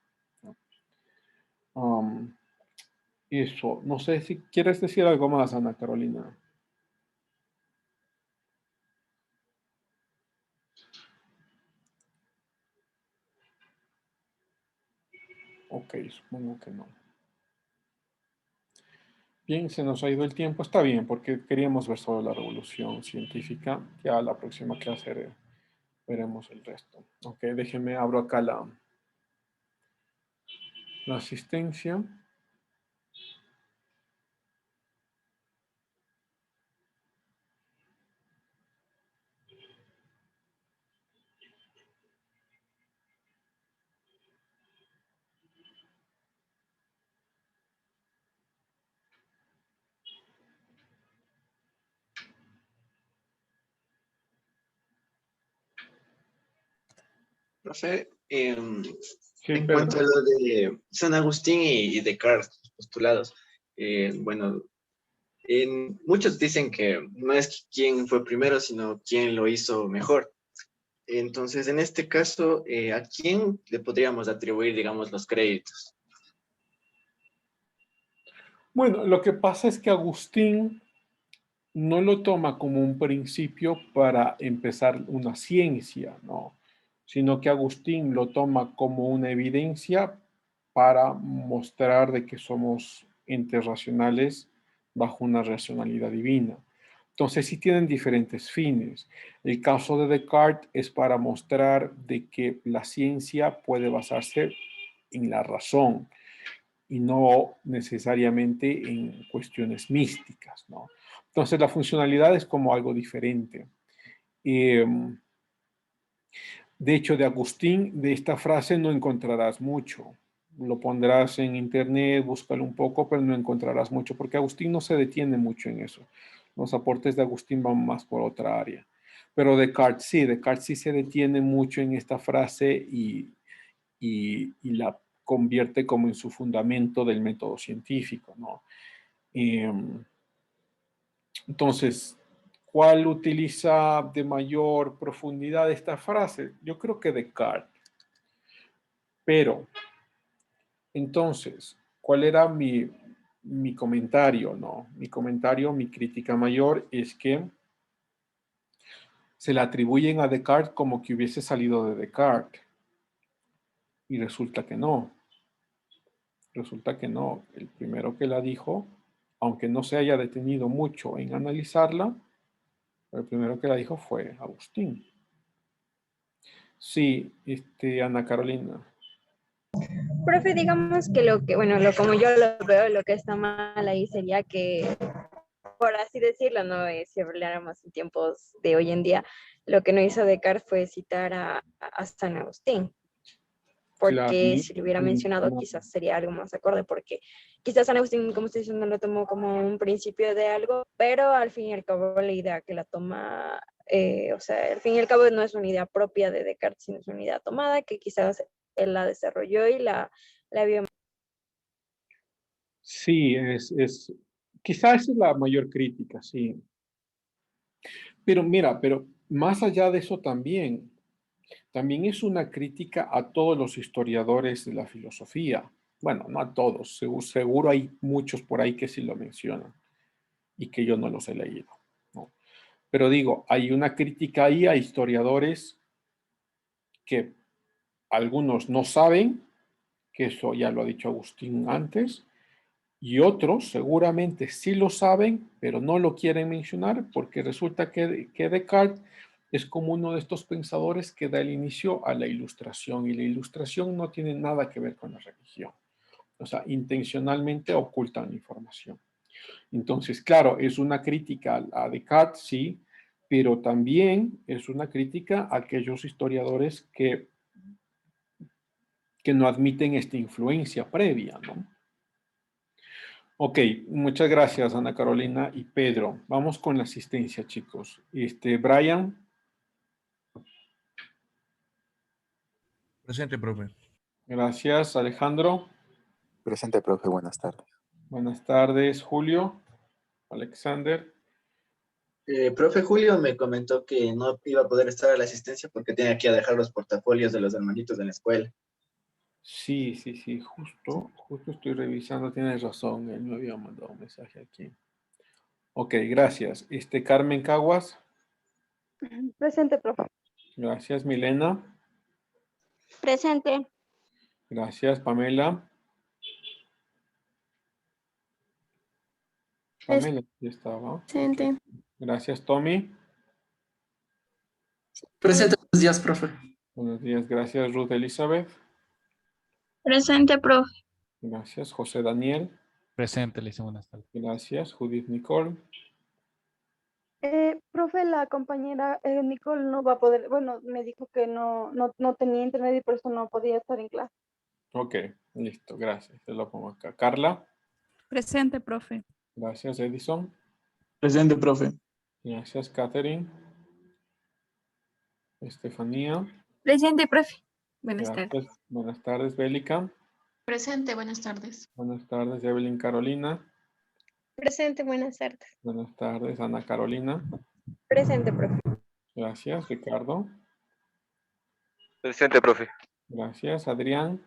Eso, no sé si quieres decir algo más, Ana Carolina. Ok, supongo que no. Bien, se nos ha ido el tiempo. Está bien, porque queríamos ver solo la revolución científica. Ya la próxima clase veremos el resto. Ok, déjenme, abro acá la asistencia. Profe, Sí, en Pedro. cuanto a lo de San Agustín y Descartes, los postulados, bueno, muchos dicen que no es quién fue primero, sino quién lo hizo mejor. Entonces, en este caso, ¿a quién le podríamos atribuir, digamos, los créditos? Bueno, lo que pasa es que Agustín no lo toma como un principio para empezar una ciencia, ¿no? Sino que Agustín lo toma como una evidencia para mostrar de que somos entes racionales bajo una racionalidad divina. Entonces sí tienen diferentes fines. El caso de Descartes es para mostrar de que la ciencia puede basarse en la razón y no necesariamente en cuestiones místicas, ¿no? Entonces la funcionalidad es como algo diferente. De hecho, de Agustín, de esta frase no encontrarás mucho. Lo pondrás en internet, búscalo un poco, pero no encontrarás mucho, porque Agustín no se detiene mucho en eso. Los aportes de Agustín van más por otra área. Pero Descartes sí se detiene mucho en esta frase y la convierte como en su fundamento del método científico, ¿no? Entonces, ¿cuál utiliza de mayor profundidad esta frase? Yo creo que Descartes. Pero, entonces, ¿cuál era mi comentario, no? Mi comentario, mi crítica mayor es que se le atribuyen a Descartes como que hubiese salido de Descartes. Y resulta que no. Resulta que no. El primero que la dijo, aunque no se haya detenido mucho en analizarla, el primero que la dijo fue Agustín. Sí, Ana Carolina. Profe, digamos que lo que, bueno, como yo lo veo, lo que está mal ahí sería que, por así decirlo, ¿no? Si habláramos en tiempos de hoy en día, lo que no hizo Descartes fue citar a San Agustín, Claro, porque si lo hubiera mencionado quizás sería algo más acorde, porque quizás San Agustín, como usted dice, no lo tomó como un principio de algo, pero al fin y al cabo la idea que la toma, o sea, al fin y al cabo no es una idea propia de Descartes, sino es una idea tomada que quizás él la desarrolló y la vio. sí, quizás esa es la mayor crítica, sí. Pero mira, pero más allá de eso también es una crítica a todos los historiadores de la filosofía. Bueno, no a todos, seguro hay muchos por ahí que sí lo mencionan y que yo no los he leído, ¿no? Pero digo, hay una crítica ahí a historiadores que algunos no saben, que eso ya lo ha dicho Agustín antes, y otros seguramente sí lo saben, pero no lo quieren mencionar porque resulta que Descartes es como uno de estos pensadores que da el inicio a la ilustración y la ilustración no tiene nada que ver con la religión. O sea, intencionalmente ocultan información. Entonces, claro, es una crítica a Descartes, sí, pero también es una crítica a aquellos historiadores que no admiten esta influencia previa, ¿no? Ok, muchas gracias Ana Carolina y Pedro. Vamos con la asistencia, chicos. Brian. Presente, profe. Gracias, Alejandro. Presente, profe, buenas tardes. Buenas tardes, Julio. Alexander. Profe Julio me comentó que no iba a poder estar a la asistencia porque tenía que ir a dejar los portafolios de los hermanitos en la escuela. Sí, justo estoy revisando, tienes razón, él me había mandado un mensaje aquí. Ok, gracias. Carmen Caguas. Presente, profe. Gracias, Milena. Presente. Gracias, Pamela. Presente. Pamela, ya estaba. Gracias, Tommy. Presente, buenos días, profe. Buenos días, gracias, Ruth Elizabeth. Presente, profe. Gracias, José Daniel. Presente, le hice buenas tardes. Gracias, Judith Nicole. Profe, la compañera Nicole no va a poder, bueno, me dijo que no tenía internet y por eso no podía estar en clase. Ok, listo, gracias. Te lo pongo acá. Carla. Presente, profe. Gracias, Edison. Presente, profe. Gracias, Catherine. Estefanía. Presente, profe. Buenas Gracias. tardes. Buenas tardes, Bélica. Presente, buenas tardes. Buenas tardes, Evelyn Carolina. Presente, buenas tardes. Buenas tardes, Ana Carolina. Presente, profe. Gracias, Ricardo. Presente, profe. Gracias, Adrián.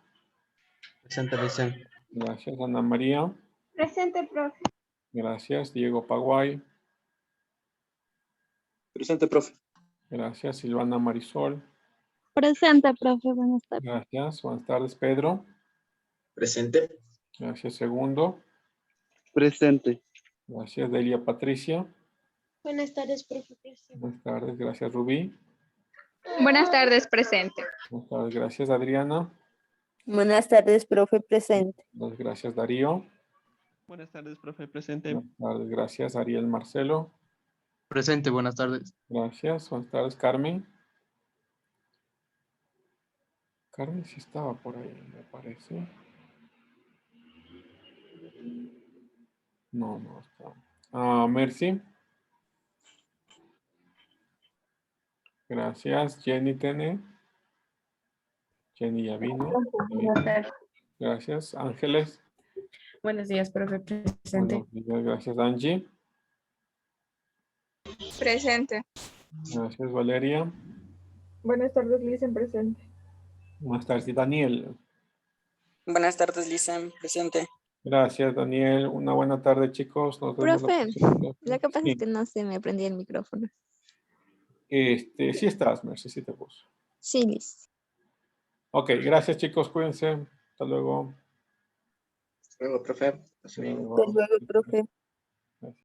Presente, Licen. Gracias, Ana María. Presente, profe. Gracias, Diego Paguay. Presente, profe. Gracias, Silvana Marisol. Presente, profe. Buenas tardes. Gracias, buenas tardes, Pedro. Presente. Gracias, Segundo. Presente. Gracias, Delia Patricia. Buenas tardes, profe. Buenas tardes, gracias, Rubí. Buenas tardes, presente. Buenas tardes, gracias, Adriana. Buenas tardes, profe, presente. Muchas gracias, Darío. Buenas tardes, profe, presente. Buenas tardes, gracias, Ariel Marcelo. Presente, buenas tardes. Gracias, buenas tardes, Carmen. Carmen sí estaba por ahí, me parece. No, no está. Mercy. Gracias, Jenny Tene. Jenny ya vino. Gracias, Ángeles. Buenos días, profe, presente. Buenos días, gracias, Angie. Presente. Gracias, Valeria. Buenas tardes, Licen, presente. Buenas tardes, Daniel. Buenas tardes, Licen, presente. Gracias, Daniel. Una buena tarde, chicos. Nos vemos la Profe, próxima clase. lo que pasa Sí. es que no se me prendía el micrófono. Sí estás, Mercy, sí te puso. Sí, Liz. Ok, gracias, chicos. Cuídense. Hasta luego. Hasta luego, profe. Hasta luego. Hasta luego, profe.